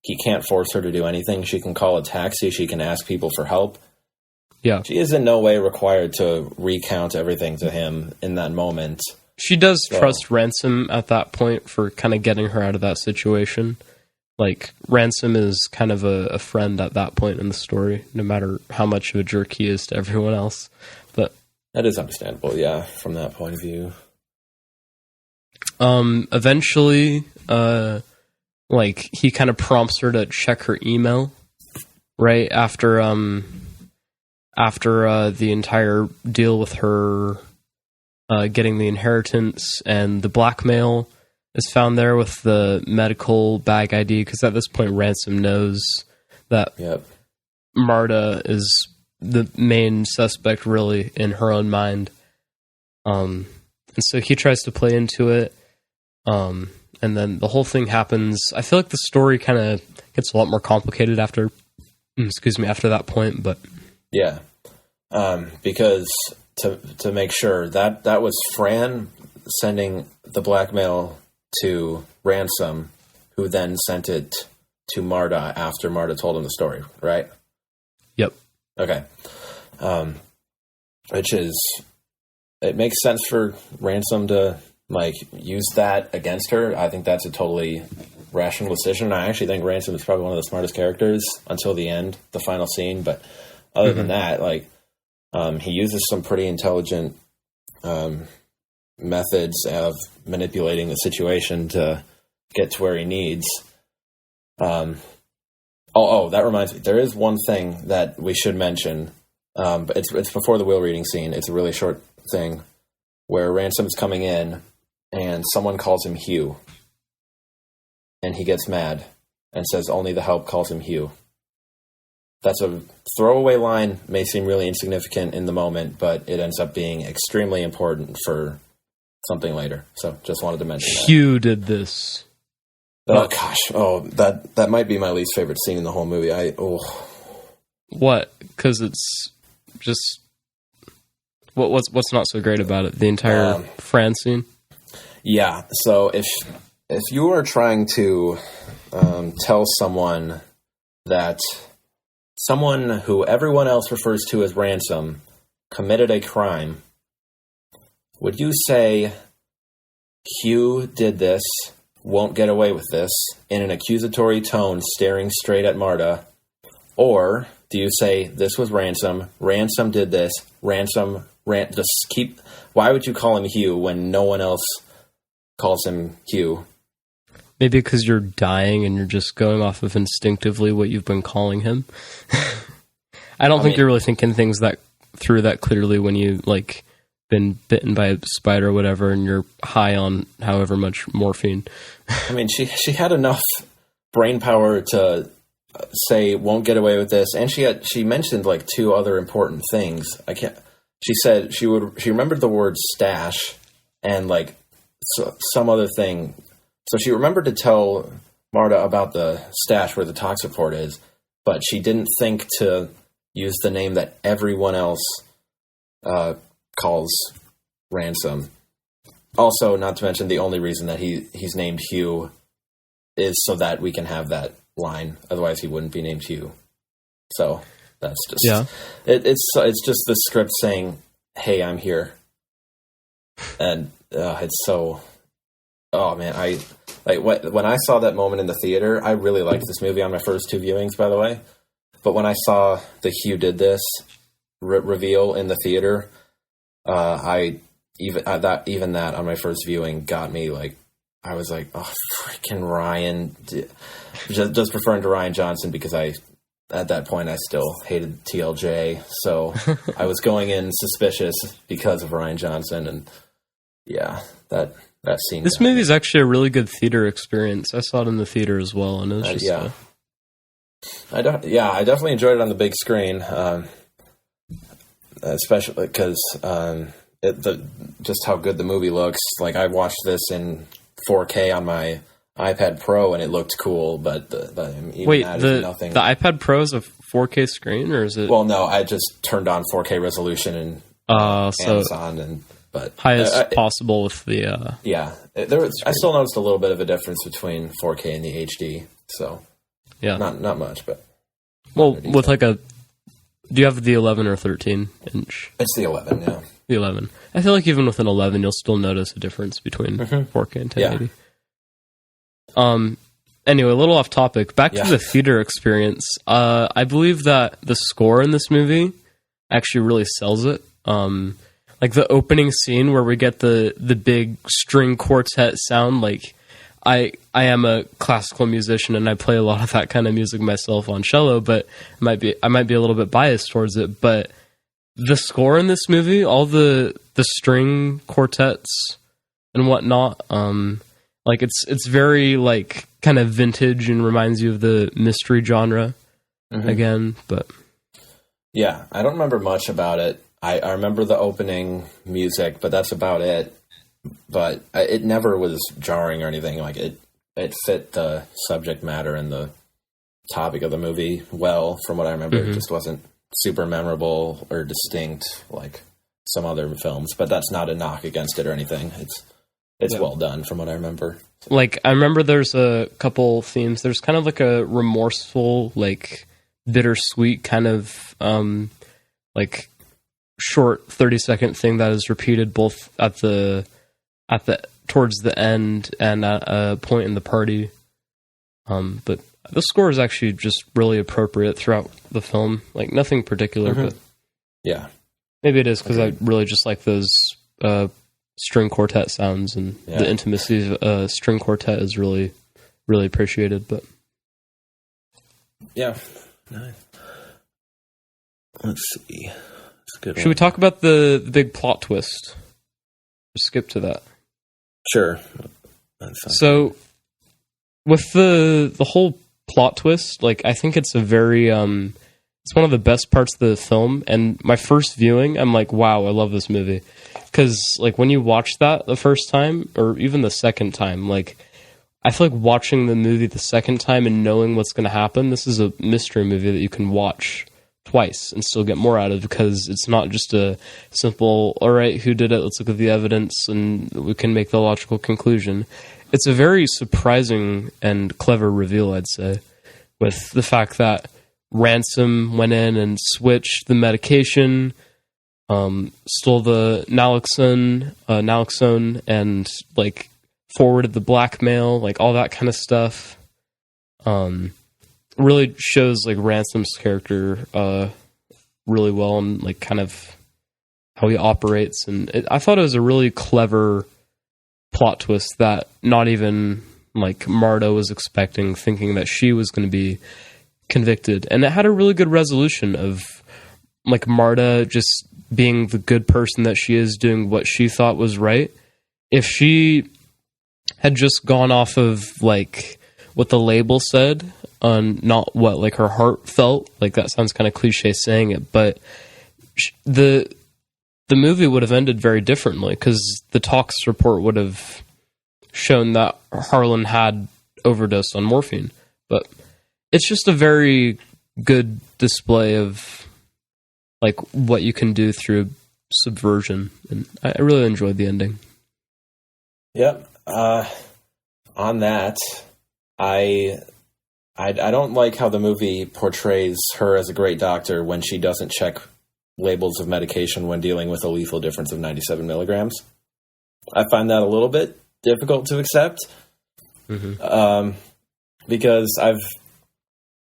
He can't force her to do anything. She can call a taxi. She can ask people for help. Yeah. She is in no way required to recount everything to him in that moment. She does trust Ransom at that point for kind of getting her out of that situation. like Ransom is kind of a friend at that point in the story, no matter how much of a jerk he is to everyone else. But that is understandable, yeah, from that point of view. Eventually, like he kind of prompts her to check her email right after the entire deal with her getting the inheritance, and the blackmail is found there with the medical bag ID, because at this point Ransom knows that Marta is the main suspect really in her own mind. And so he tries to play into it. And then the whole thing happens. I feel like the story kind of gets a lot more complicated after that point, but yeah. Because to make sure that was Fran sending the blackmail to Ransom, who then sent it to Marta after Marta told him the story, right? Yep. Okay. It makes sense for Ransom to like use that against her. I think that's a totally rational decision. I actually think Ransom is probably one of the smartest characters until the end, the final scene. But other than that, like, he uses some pretty intelligent methods of manipulating the situation to get to where he needs. That reminds me. There is one thing that we should mention, but it's before the will reading scene. It's a really short thing where Ransom's coming in and someone calls him Hugh, and he gets mad and says only the help calls him Hugh. That's a throwaway line, may seem really insignificant in the moment, but it ends up being extremely important for something later. So just wanted to mention that. Hugh did this. Oh gosh. Oh, that might be my least favorite scene in the whole movie. What? Because it's just what's not so great about it? The entire Fran scene. Yeah. So if you are trying to tell someone that someone who everyone else refers to as Ransom committed a crime, would you say Hugh did this, won't get away with this, in an accusatory tone, staring straight at Marta? Or do you say this was Ransom did this, why would you call him Hugh when no one else calls him Hugh? Maybe because you're dying and you're just going off of instinctively what you've been calling him. I think you're really thinking things through that clearly when you like been bitten by a spider or whatever and you're high on however much morphine. I mean, she had enough brain power to say won't get away with this, and she mentioned like two other important things. She said she remembered the word stash and like some other thing. So she remembered to tell Marta about the stash where the tox report is, but she didn't think to use the name that everyone else calls Ransom. Also, not to mention, the only reason that he's named Hugh is so that we can have that line. Otherwise, he wouldn't be named Hugh. So that's just it's just the script saying, "Hey, I'm here," and it's so. Oh man, when I saw that moment in the theater, I really liked this movie on my first two viewings, by the way. But when I saw the Hugh did this reveal in the theater, even that on my first viewing got me like, I was like, oh freaking Ryan, just referring to Rian Johnson because at that point I still hated TLJ, so I was going in suspicious because of Rian Johnson, and yeah, that scene. This movie is actually a really good theater experience. I saw it in the theater as well, and it was just I definitely enjoyed it on the big screen, especially because just how good the movie looks. Like I watched this in 4K on my iPad Pro, and it looked cool. But the iPad Pro is a 4K screen, or is it? Well, no, I just turned on 4K resolution and Amazon but highest possible with the I still noticed a little bit of a difference between 4K and the HD. So yeah, not much, but with like do you have the 11 or 13 inch? It's the 11, yeah. The 11. I feel like even with an 11, you'll still notice a difference between 4K and 1080. anyway, a little off topic. Back Yeah. to the theater experience. I believe that the score in this movie actually really sells it. Like the opening scene where we get the big string quartet sound. Like I am a classical musician and I play a lot of that kind of music myself on cello, but I might be a little bit biased towards it. But the score in this movie, all the string quartets and whatnot, like it's very like kind of vintage and reminds you of the mystery genre again. But yeah, I don't remember much about it. I remember the opening music, but that's about it. But it never was jarring or anything. Like it fit the subject matter and the topic of the movie well. From what I remember, it just wasn't super memorable or distinct like some other films. But that's not a knock against it or anything. It's well done from what I remember. Like I remember there's a couple themes. There's kind of like a remorseful, like bittersweet kind of like short 30-second thing that is repeated both at the towards the end and at a point in the party. But the score is actually just really appropriate throughout the film. Like nothing particular, but yeah, maybe it is because I really just like those string quartet sounds, and the intimacy of string quartet is really, really appreciated. But yeah, nice. Let's see. That's a good Should we talk about the big plot twist? Or skip to that. Sure. So, with the whole plot twist, like I think it's a very it's one of the best parts of the film. And my first viewing, I'm like, wow, I love this movie, because like when you watch that the first time or even the second time, like I feel like watching the movie the second time and knowing what's going to happen. This is a mystery movie that you can watch twice and still get more out of, because it's not just a simple, all right, who did it? Let's look at the evidence and we can make the logical conclusion. It's a very surprising and clever reveal, I'd say, with the fact that Ransom went in and switched the medication, stole the naloxone and like forwarded the blackmail, like all that kind of stuff. Really shows like Ransom's character really well, and like kind of how he operates. And I thought it was a really clever plot twist that not even like Marta was expecting, thinking that she was going to be convicted. And it had a really good resolution of like Marta just being the good person that she is, doing what she thought was right. If she had just gone off of like what the label said, not what like her heart felt, like that sounds kind of cliche saying it, but the movie would have ended very differently, because the tox report would have shown that Harlan had overdosed on morphine. But it's just a very good display of like what you can do through subversion, and I really enjoyed the ending. Yep. On that, I don't like how the movie portrays her as a great doctor when she doesn't check labels of medication when dealing with a lethal difference of 97 milligrams. I find that a little bit difficult to accept, because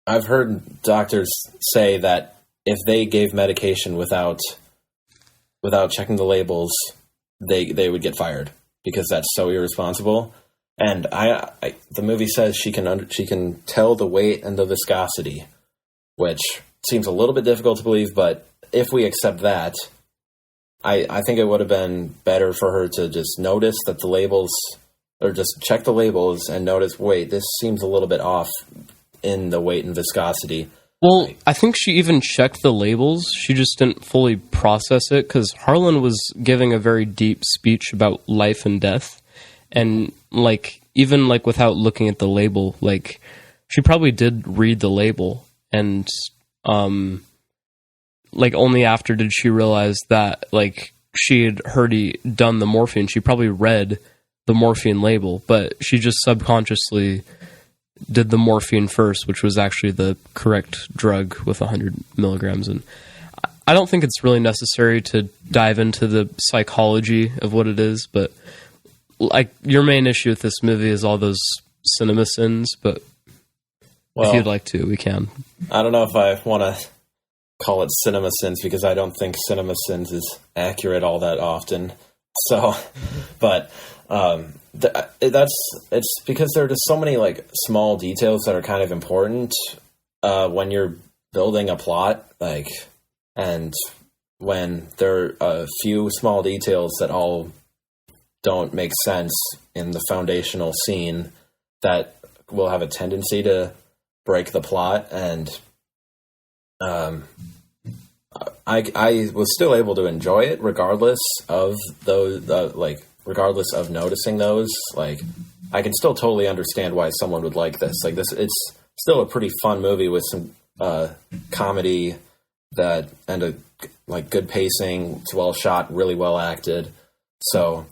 I've heard doctors say that if they gave medication without checking the labels, they would get fired, because that's so irresponsible. And the movie says she can tell the weight and the viscosity, which seems a little bit difficult to believe. But if we accept that, I think it would have been better for her to just notice that the labels, or just check the labels and notice, wait, this seems a little bit off in the weight and viscosity. Well, I think she even checked the labels. She just didn't fully process it, because Harlan was giving a very deep speech about life and death. And like, even like without looking at the label, like she probably did read the label, and like only after did she realize that like she had already done the morphine. She probably read the morphine label, but she just subconsciously did the morphine first, which was actually the correct drug with 100 milligrams. And I don't think it's really necessary to dive into the psychology of what it is, but like your main issue with this movie is all those cinema sins, but Well, if you'd like to, we can. I don't know if I want to call it cinema sins because I don't think cinema sins is accurate all that often. So, but it's because there are just so many like small details that are kind of important when you're building a plot, like, and when there are a few small details that all don't make sense in the foundational scene, that will have a tendency to break the plot. And I was still able to enjoy it regardless of those, regardless of noticing those. Like, I can still totally understand why someone would like this. Like, this, it's still a pretty fun movie with some comedy and a good pacing. It's well shot, really well acted. So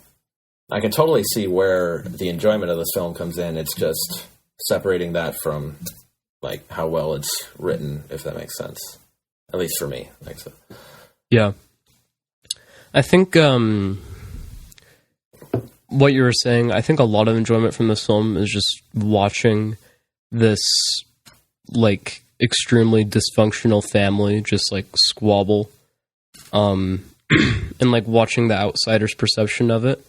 I can totally see where the enjoyment of this film comes in. It's just separating that from like how well it's written, if that makes sense. At least for me, I think so. Yeah. I think what you were saying, I think a lot of enjoyment from this film is just watching this like extremely dysfunctional family just like squabble, and like watching the outsider's perception of it.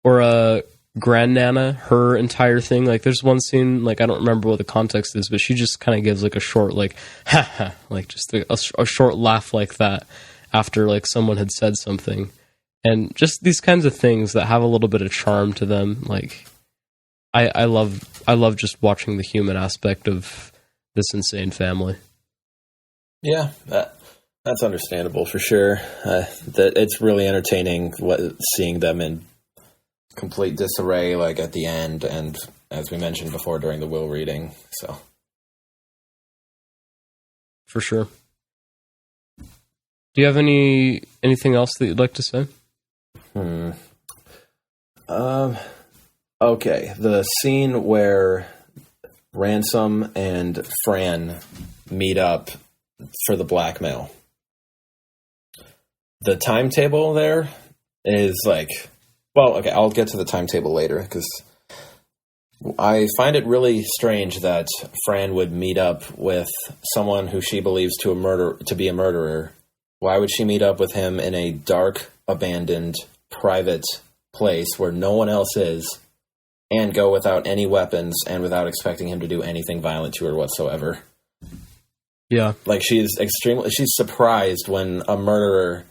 Or Grandnana, her entire thing, like there's one scene, like I don't remember what the context is, but she just kind of gives like a short like ha ha, like just a short laugh like that after like someone had said something. And just these kinds of things that have a little bit of charm to them. Like I love just watching the human aspect of this insane family. Yeah, that's understandable for sure. That it's really entertaining seeing them in complete disarray, like at the end, and as we mentioned before during the will reading. So, for sure. Do you have anything else that you'd like to say? Okay, the scene where Ransom and Fran meet up for the blackmail. The timetable there is like, well, okay, I'll get to the timetable later, because I find it really strange that Fran would meet up with someone who she believes to be a murderer. Why would she meet up with him in a dark, abandoned, private place where no one else is, and go without any weapons and without expecting him to do anything violent to her whatsoever? Yeah. Like, she's surprised when a murderer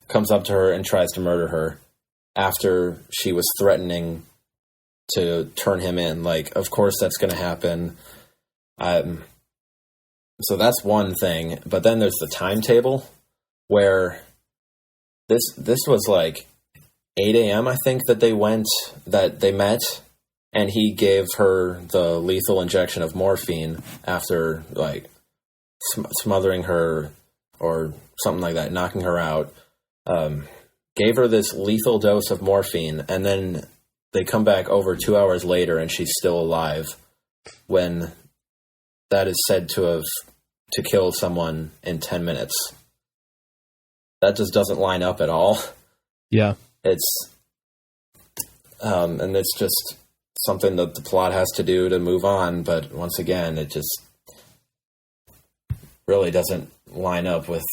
comes up to her and tries to murder her after she was threatening to turn him in. Like, of course that's going to happen. So that's one thing. But then there's the timetable where this was like 8 a.m. I think that they met, and he gave her the lethal injection of morphine after like smothering her or something like that, knocking her out. Gave her this lethal dose of morphine, and then they come back over 2 hours later and she's still alive, when that is said to kill someone in 10 minutes. That just doesn't line up at all. Yeah. It's and it's just something that the plot has to do to move on, but once again, it just really doesn't line up with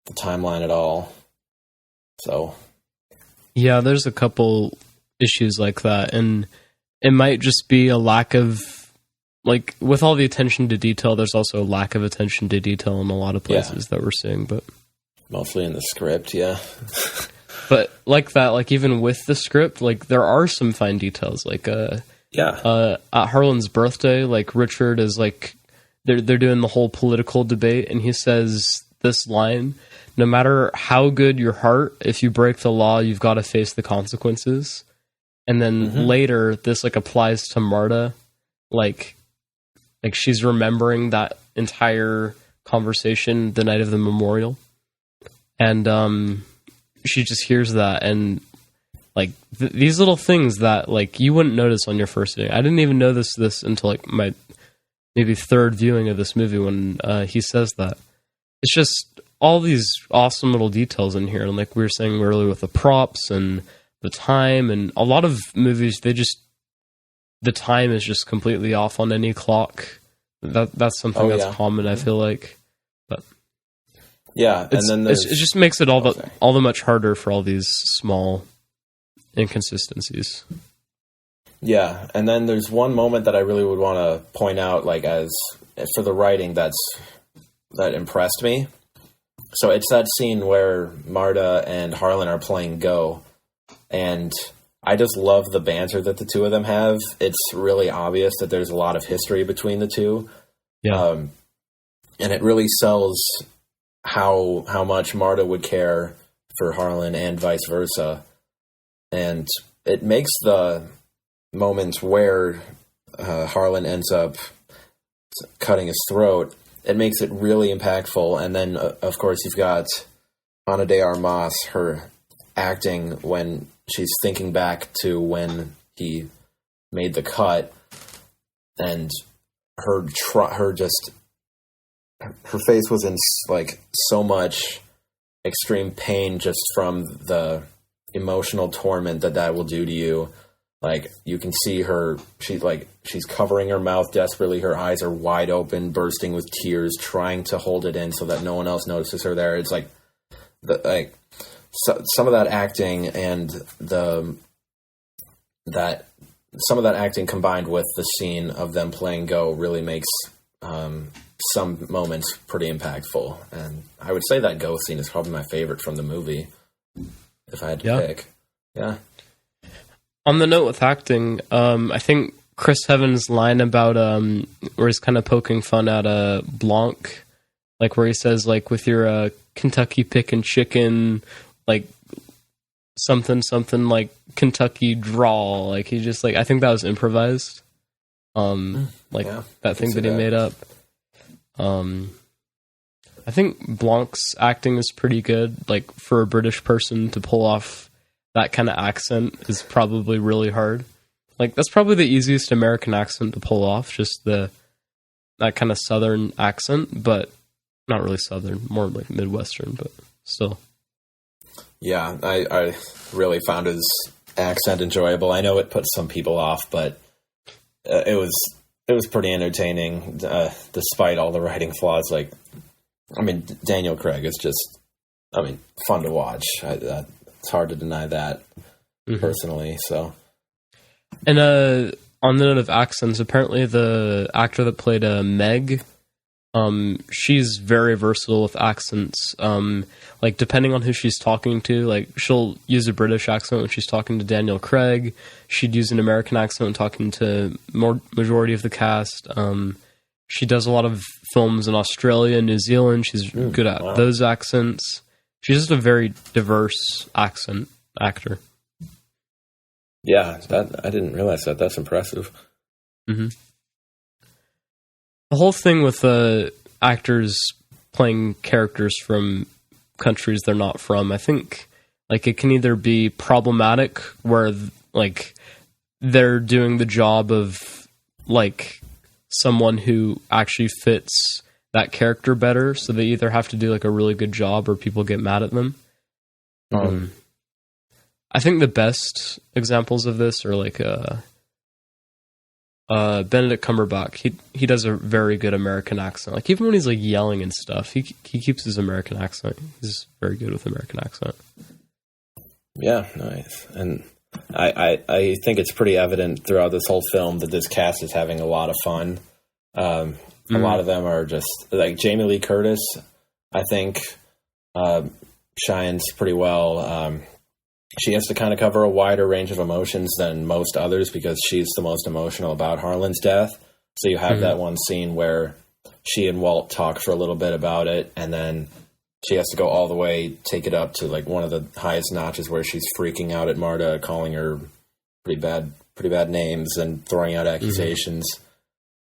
the timeline at all. So, yeah, there's a couple issues like that, and it might just be a lack of, like, with all the attention to detail, there's also a lack of attention to detail in a lot of places that we're seeing, but mostly in the script, yeah. But like that, like even with the script, like there are some fine details, like at Harlan's birthday, like Richard is like, they're doing the whole political debate, and he says this line: no matter how good your heart, if you break the law, you've got to face the consequences. And then later, this like applies to Marta, like she's remembering that entire conversation the night of the memorial, and she just hears that, and like these little things that like you wouldn't notice on your first viewing. I didn't even notice this until like my maybe third viewing of this movie when he says that. It's just all these awesome little details in here, and like we were saying earlier with the props and the time, and a lot of movies, they just the time is just completely off on any clock. That's something that's common, I feel like. But yeah, and then it just makes it all the much harder for all these small inconsistencies. Yeah, and then there's one moment that I really would want to point out, like, as for the writing that impressed me. So it's that scene where Marta and Harlan are playing Go, and I just love the banter that the two of them have. It's really obvious that there's a lot of history between the two. Yeah. And it really sells how much Marta would care for Harlan and vice versa. And it makes the moments where Harlan ends up cutting his throat, it makes it really impactful. And then, of course, you've got Ana de Armas, her acting when she's thinking back to when he made the cut, and her face was in like so much extreme pain just from the emotional torment that will do to you. Like, you can see her, she's covering her mouth desperately. Her eyes are wide open, bursting with tears, trying to hold it in so that no one else notices her there. It's like, some of that acting and some of that acting combined with the scene of them playing Go really makes some moments pretty impactful. And I would say that Go scene is probably my favorite from the movie, if I had to pick. Yeah. On the note with acting, I think Chris Evans' line about where he's kind of poking fun at Blanc, like where he says, like, with your Kentucky pickin' chicken, like something like Kentucky drawl, like he just, like, I think that was improvised, that thing that he made up. I think Blanc's acting is pretty good. Like, for a British person to pull off that kind of accent is probably really hard. Like, that's probably the easiest American accent to pull off, just that kind of Southern accent, but not really Southern, more like Midwestern, but still. Yeah, I really found his accent enjoyable. I know it puts some people off, but it was pretty entertaining, despite all the writing flaws. Like, I mean, Daniel Craig is just, fun to watch. It's hard to deny that, personally. So, and on the note of accents, apparently the actor that played Meg, she's very versatile with accents. Like, depending on who she's talking to, like, she'll use a British accent when she's talking to Daniel Craig. She'd use an American accent when talking to majority of the cast. She does a lot of films in Australia and New Zealand. She's good at those accents. She's just a very diverse accent actor. Yeah, I didn't realize that. That's impressive. Mm-hmm. The whole thing with actors playing characters from countries they're not from, I think, like, it can either be problematic where, like, they're doing the job of, like, someone who actually fits that character better, so they either have to do, like, a really good job or people get mad at them. I think the best examples of this are, like, Benedict Cumberbatch. He does a very good American accent. Like, even when he's, like, yelling and stuff, he keeps his American accent. He's very good with American accent. Yeah, nice. And I think it's pretty evident throughout this whole film that this cast is having a lot of fun. A lot of them are just, like, Jamie Lee Curtis, I think, shines pretty well. She has to kind of cover a wider range of emotions than most others because she's the most emotional about Harlan's death. So you have that one scene where she and Walt talk for a little bit about it, and then she has to go all the way, take it up to, like, one of the highest notches where she's freaking out at Marta, calling her pretty bad names and throwing out accusations.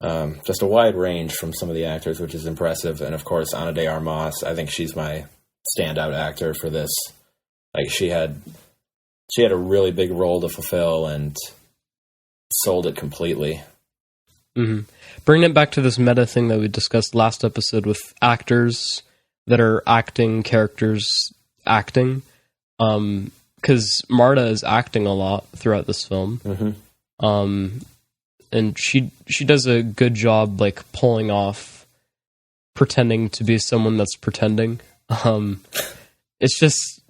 Just a wide range from some of the actors, which is impressive. And of course, Ana de Armas, I think she's my standout actor for this. Like, she had a really big role to fulfill and sold it completely. Mm-hmm. Bringing it back to this meta thing that we discussed last episode with actors that are acting characters acting, because Marta is acting a lot throughout this film. and she does a good job like pulling off pretending to be someone that's pretending. It's just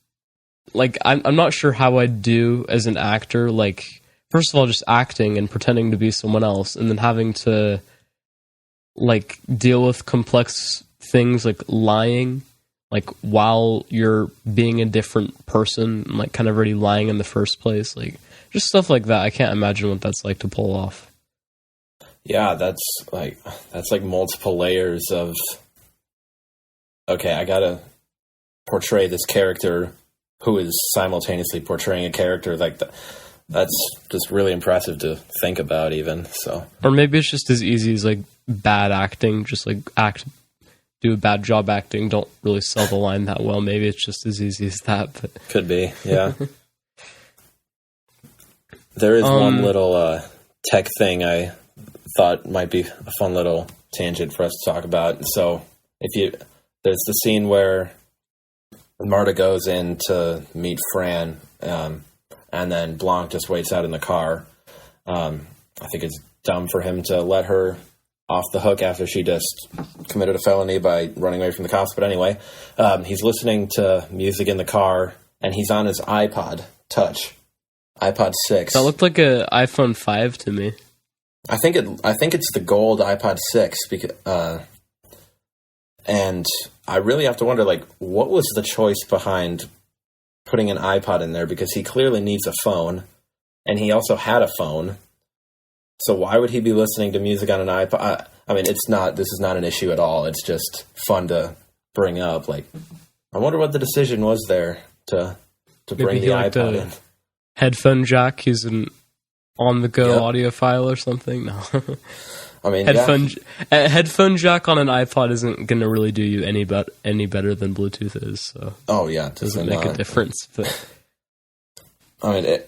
like I'm not sure how I'd do as an actor. Like, first of all, just acting and pretending to be someone else, and then having to like deal with complex things like lying, like while you're being a different person, and, like kind of already lying in the first place, like just stuff like that. I can't imagine what that's like to pull off. Yeah, that's like multiple layers of, okay, I gotta portray this character who is simultaneously portraying a character like that. That's just really impressive to think about, even. So, or maybe it's just as easy as like bad acting, just like do a bad job acting, don't really sell the line that well. Maybe it's just as easy as that. But could be, yeah. There is one little tech thing I thought might be a fun little tangent for us to talk about. So, there's the scene where Marta goes in to meet Fran, and then Blanc just waits out in the car. I think it's dumb for him to let her off the hook after she just committed a felony by running away from the cops. But anyway, he's listening to music in the car, and he's on his iPod Touch, iPod 6. That looked like an iPhone 5 to me. I think it's the gold iPod 6, because, and I really have to wonder, like, what was the choice behind putting an iPod in there? Because he clearly needs a phone, and he also had a phone. So why would he be listening to music on an iPod? I mean, this is not an issue at all. It's just fun to bring up. Like, I wonder what the decision was there to bring the iPod in. Headphone jack. He's an on-the-go audiophile or something. No. I mean, headphone jack on an iPod isn't going to really do you any better than Bluetooth is. So. Oh yeah, it doesn't make a difference. But I mean,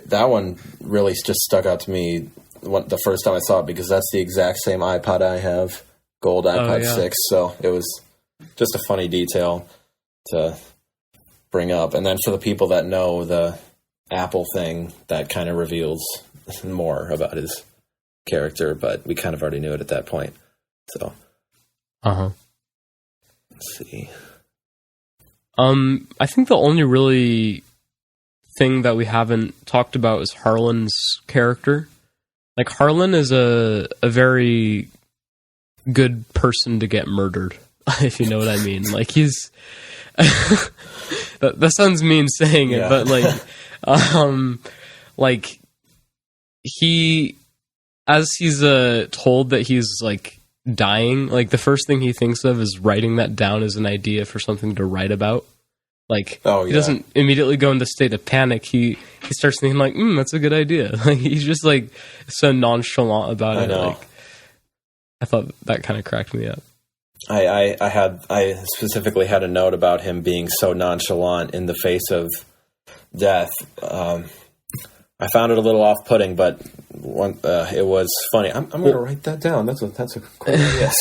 that one really just stuck out to me the first time I saw it, because that's the exact same iPod I have, gold iPod 6. So it was just a funny detail to bring up. And then for the people that know the Apple thing, that kind of reveals more about his character, but we kind of already knew it at that point. So, let's see. I think the only really thing that we haven't talked about is Harlan's character. Like, Harlan is a very good person to get murdered, if you know what I mean. Like, he's that sounds mean saying it, but like he, as he's told that he's like dying, like the first thing he thinks of is writing that down as an idea for something to write about. Like, he doesn't immediately go into state of panic. He starts thinking like, that's a good idea. Like, he's just like so nonchalant about it. Like, I thought that kind of cracked me up. I specifically had a note about him being so nonchalant in the face of death. I found it a little off-putting, but it was funny. I'm going to write that down. That's a cool idea.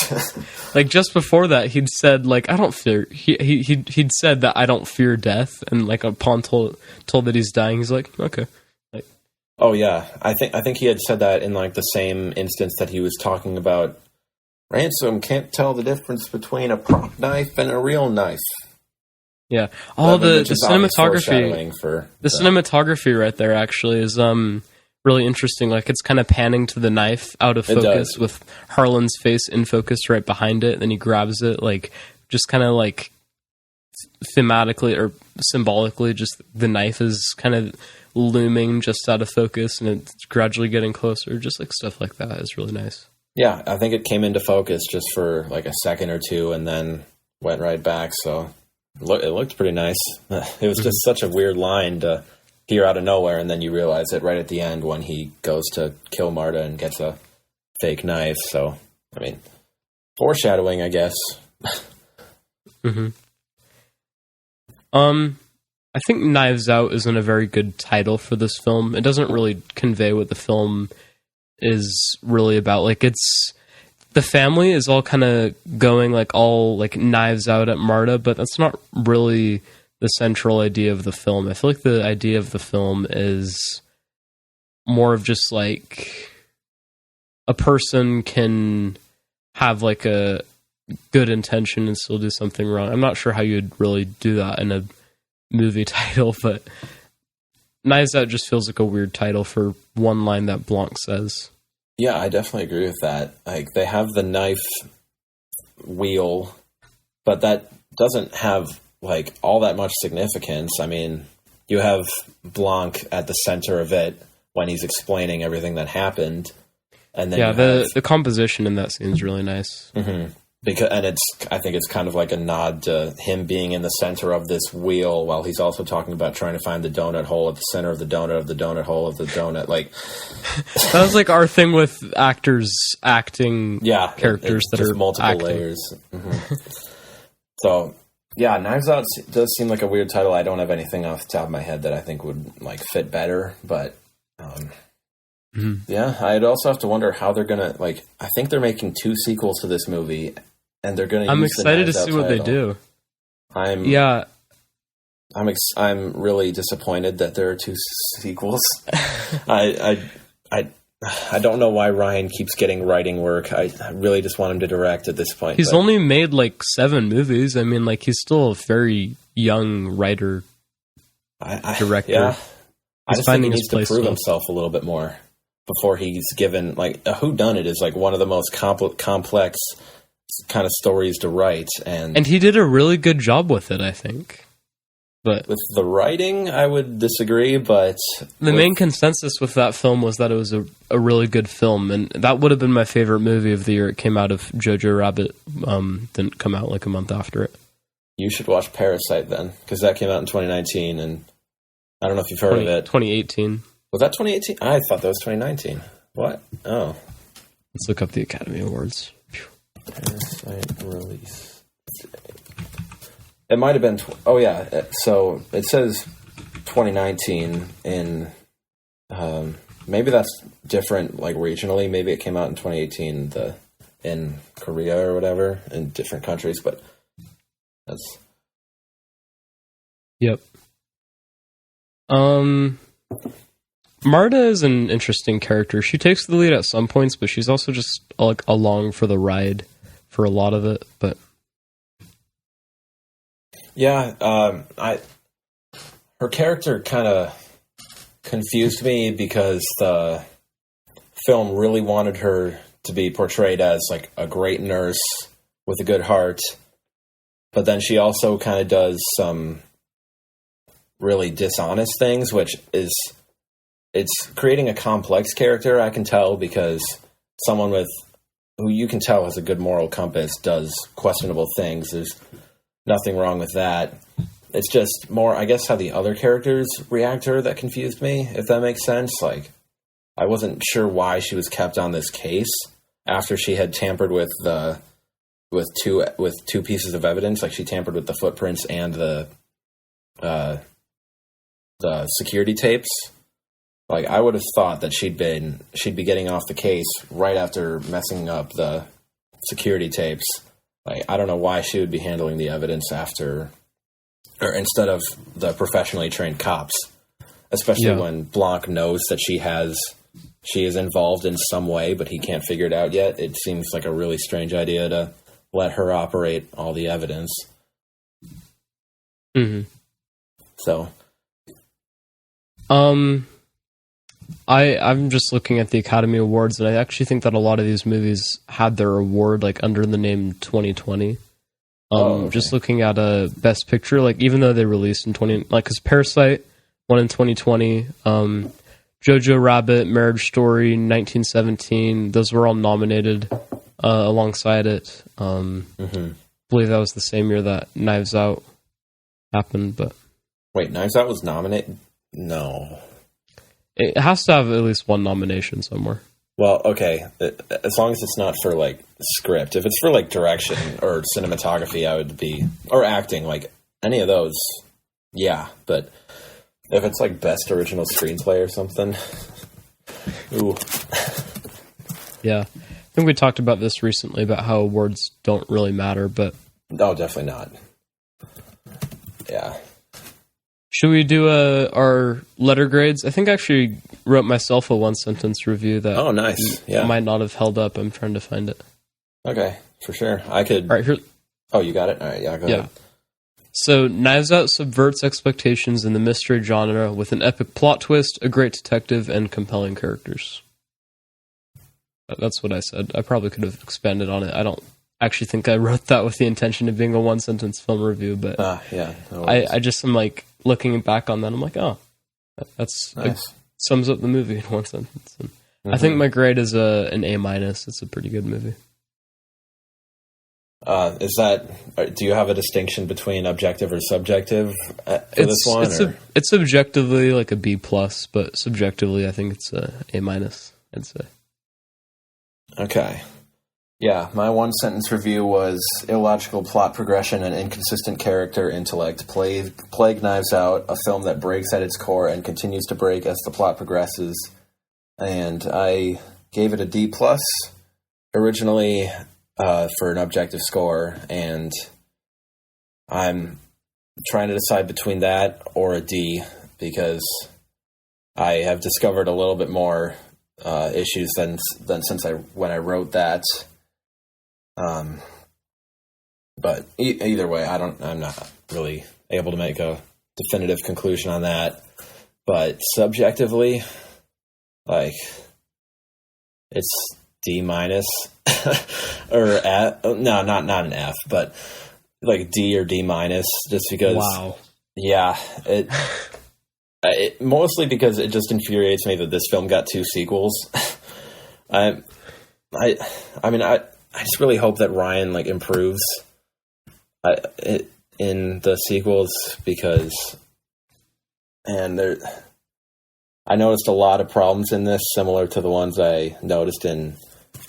Like, just before that, he'd said, like, I don't fear... He'd said that I don't fear death, and, like, upon told that he's dying, he's like, okay. Like, oh, yeah. I think he had said that in, like, the same instance that he was talking about, Ransom can't tell the difference between a prop knife and a real knife. Yeah. Oh, the cinematography. The cinematography right there actually is really interesting. Like, it's kind of panning to the knife out of focus with Harlan's face in focus right behind it. Then he grabs it, like, just kind of like thematically or symbolically, just the knife is kind of looming just out of focus, and it's gradually getting closer. Just like stuff like that is really nice. Yeah, I think it came into focus just for like a second or two and then went right back. So it looked pretty nice. It was just such a weird line to hear out of nowhere, and then you realize it right at the end when he goes to kill Marta and gets a fake knife. So, I mean, foreshadowing, I guess. I think Knives Out isn't a very good title for this film. It doesn't really convey what the film is really about. Like, it's the family is all kind of going like all like knives out at Marta, but that's not really the central idea of the film. I feel like the idea of the film is more of just like a person can have like a good intention and still do something wrong. I'm not sure how you'd really do that in a movie title, but Knives Out just feels like a weird title for one line that Blanc says. Yeah, I definitely agree with that. Like, they have the knife wheel, but that doesn't have like all that much significance. I mean, you have Blanc at the center of it when he's explaining everything that happened, and then the composition in that scene is really nice. Mm-hmm. I think it's kind of like a nod to him being in the center of this wheel while he's also talking about trying to find the donut hole at the center of the donut hole of the donut. Like, that was like our thing with actors acting characters that are multiple acting. layers. Mm-hmm. So, yeah, Knives Out does seem like a weird title. I don't have anything off the top of my head that I think would like fit better, but yeah, I'd also have to wonder how they're gonna like. I think they're making 2 sequels to this movie. And they're going to. I'm excited to see what they do. I'm really disappointed that there are 2 sequels. I don't know why Ryan keeps getting writing work. I really just want him to direct at this point. He's only made like 7 movies. I mean, like, he's still a very young writer, director. Yeah, I just think he needs to prove still. himself a little bit more before he's given like a Whodunnit is like one of the most complex kind of stories to write, and he did a really good job with it, I think. But with the writing, I would disagree, but the main consensus with that film was that it was a really good film, and that would have been my favorite movie of the year it came out if Jojo Rabbit didn't come out like a month after it. You should watch Parasite then, because that came out in 2019, and I don't know if you've heard of it. 2018. Was that 2018? I thought that was 2019. What? Oh. Let's look up the Academy Awards. Parasite release date. It might have been. Oh yeah. So it says 2019 in. Maybe that's different, like regionally. Maybe it came out in 2018. In Korea or whatever, in different countries, but that's. Yep. Marta is an interesting character. She takes the lead at some points, but she's also just like along for the ride for a lot of it. But yeah, her character kind of confused me because the film really wanted her to be portrayed as like a great nurse with a good heart, but then she also kind of does some really dishonest things, which is. It's creating a complex character, I can tell, because someone who you can tell has a good moral compass does questionable things. There's nothing wrong with that. It's just more, I guess, how the other characters react to her that confused me, if that makes sense. Like, I wasn't sure why she was kept on this case after she had tampered with two pieces of evidence. Like, she tampered with the footprints and the security tapes. Like, I would have thought that she'd be getting off the case right after messing up the security tapes. Like, I don't know why she would be handling the evidence after, or instead of the professionally trained cops, especially when Blanc knows that she is involved in some way, but he can't figure it out yet. It seems like a really strange idea to let her operate all the evidence. Mm-hmm. So, I'm just looking at the Academy Awards, and I actually think that a lot of these movies had their award like under the name 2020. Okay. Just looking at a Best Picture, like even though they released in because Parasite won in 2020, Jojo Rabbit, Marriage Story, 1917, those were all nominated alongside it. I believe that was the same year that Knives Out happened. But wait, Knives Out was nominated? No. It has to have at least one nomination somewhere. Well, okay. As long as it's not for, like, script. If it's for, like, direction or cinematography, I would be... Or acting, like, any of those, yeah. But if it's, like, best original screenplay or something... Ooh. Yeah. I think we talked about this recently, about how awards don't really matter, but... No, definitely not. Yeah. Should we do our letter grades? I think I actually wrote myself a one-sentence review that Oh, nice. Yeah. might not have held up. I'm trying to find it. Okay, for sure. I could... All right, here. Oh, you got it? All right, yeah, go ahead. So, Knives Out subverts expectations in the mystery genre with an epic plot twist, a great detective, and compelling characters. That's what I said. I probably could have expanded on it. I don't actually think I wrote that with the intention of being a one-sentence film review, but yeah. No I just am like looking back on that. I'm like, oh, that's nice. Sums up the movie in one sentence. And I think my grade is an A-. It's a pretty good movie. Is that? Do you have a distinction between objective or subjective for this one? It's objectively like a B+, but subjectively I think it's a A-, I'd say. Okay. Yeah, my one-sentence review was illogical plot progression and inconsistent character intellect plague Knives Out, a film that breaks at its core and continues to break as the plot progresses. And I gave it a D+, originally for an objective score, and I'm trying to decide between that or a D, because I have discovered a little bit more issues than since when I wrote that. But either way, I'm not really able to make a definitive conclusion on that. But subjectively, like, it's D-, or F. No, not an F, but like D or D-, just because. Wow. Yeah, it mostly because it just infuriates me that this film got 2 sequels. I just really hope that Ryan like improves in the sequels, because I noticed a lot of problems in this similar to the ones I noticed in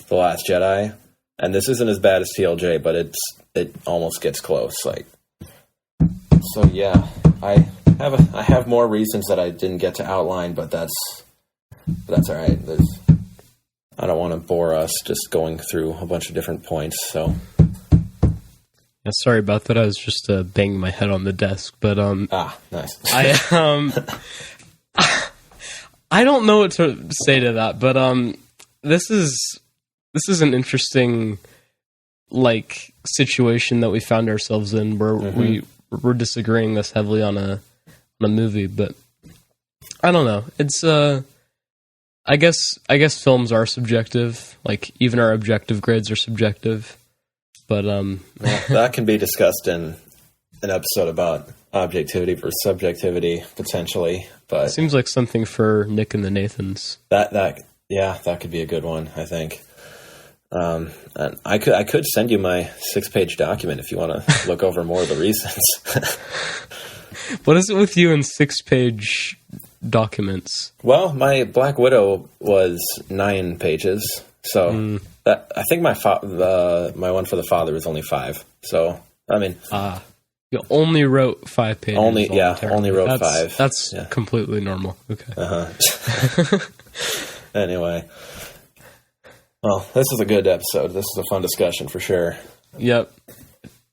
The Last Jedi, and this isn't as bad as TLJ, but it almost gets close. Like, so yeah, I have more reasons that I didn't get to outline, but that's all right. I don't want to bore us just going through a bunch of different points. So, yeah, sorry about that. I was just banging my head on the desk, but nice. I don't know what to say to that, but this is an interesting like situation that we found ourselves in, where we're disagreeing this heavily on a movie, but I don't know. It's I guess films are subjective. Like, even our objective grades are subjective. But well, that can be discussed in an episode about objectivity versus subjectivity, potentially. But it seems like something for Nick and the Nathans. That could be a good one, I think. And I could send you my 6-page document if you want to look over more of the reasons. What is it with you in 6-page documents? Well, my Black Widow was 9 pages, so I think my one for the father was only 5. So I mean, you only wrote 5 pages. Only wrote 5. That's completely normal. Okay. Anyway, well, this is a good episode. This is a fun discussion for sure. Yep.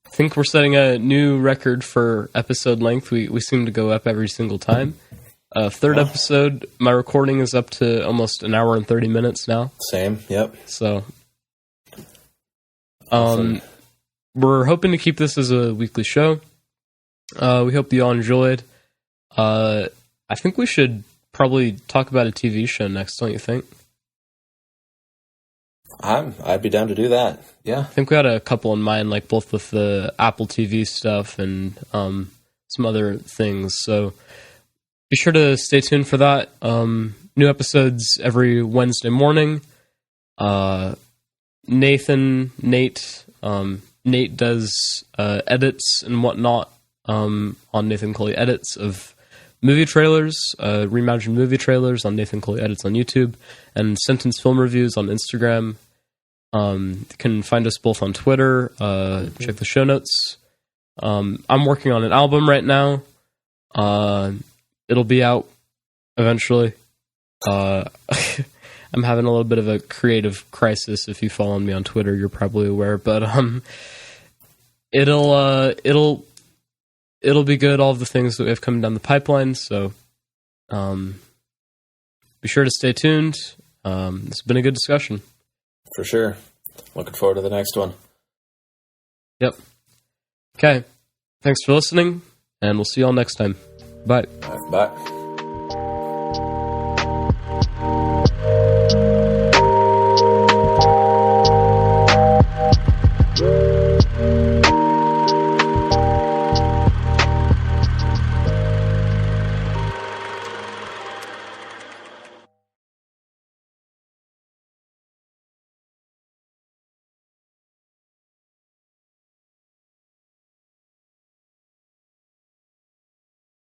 I think we're setting a new record for episode length. We seem to go up every single time. Third episode, my recording is up to almost an hour and 30 minutes now. Same, yep. So, we're hoping to keep this as a weekly show. We hope you all enjoyed. I think we should probably talk about a TV show next, don't you think? I'd be down to do that. Yeah. I think we had a couple in mind, like both with the Apple TV stuff and some other things. So be sure to stay tuned for that. New episodes every Wednesday morning. Nate does edits and whatnot on Nathan Culli Edits of movie trailers, reimagined movie trailers on Nathan Culli Edits on YouTube, and Sentence Film Reviews on Instagram. You can find us both on Twitter. Check the show notes. I'm working on an album right now. It'll be out eventually. I'm having a little bit of a creative crisis. If you follow me on Twitter, you're probably aware. But it'll it'll be good. All of the things that we have coming down the pipeline. So be sure to stay tuned. It's been a good discussion. For sure. Looking forward to the next one. Yep. Okay. Thanks for listening, and we'll see you all next time. Bye. All right, bye.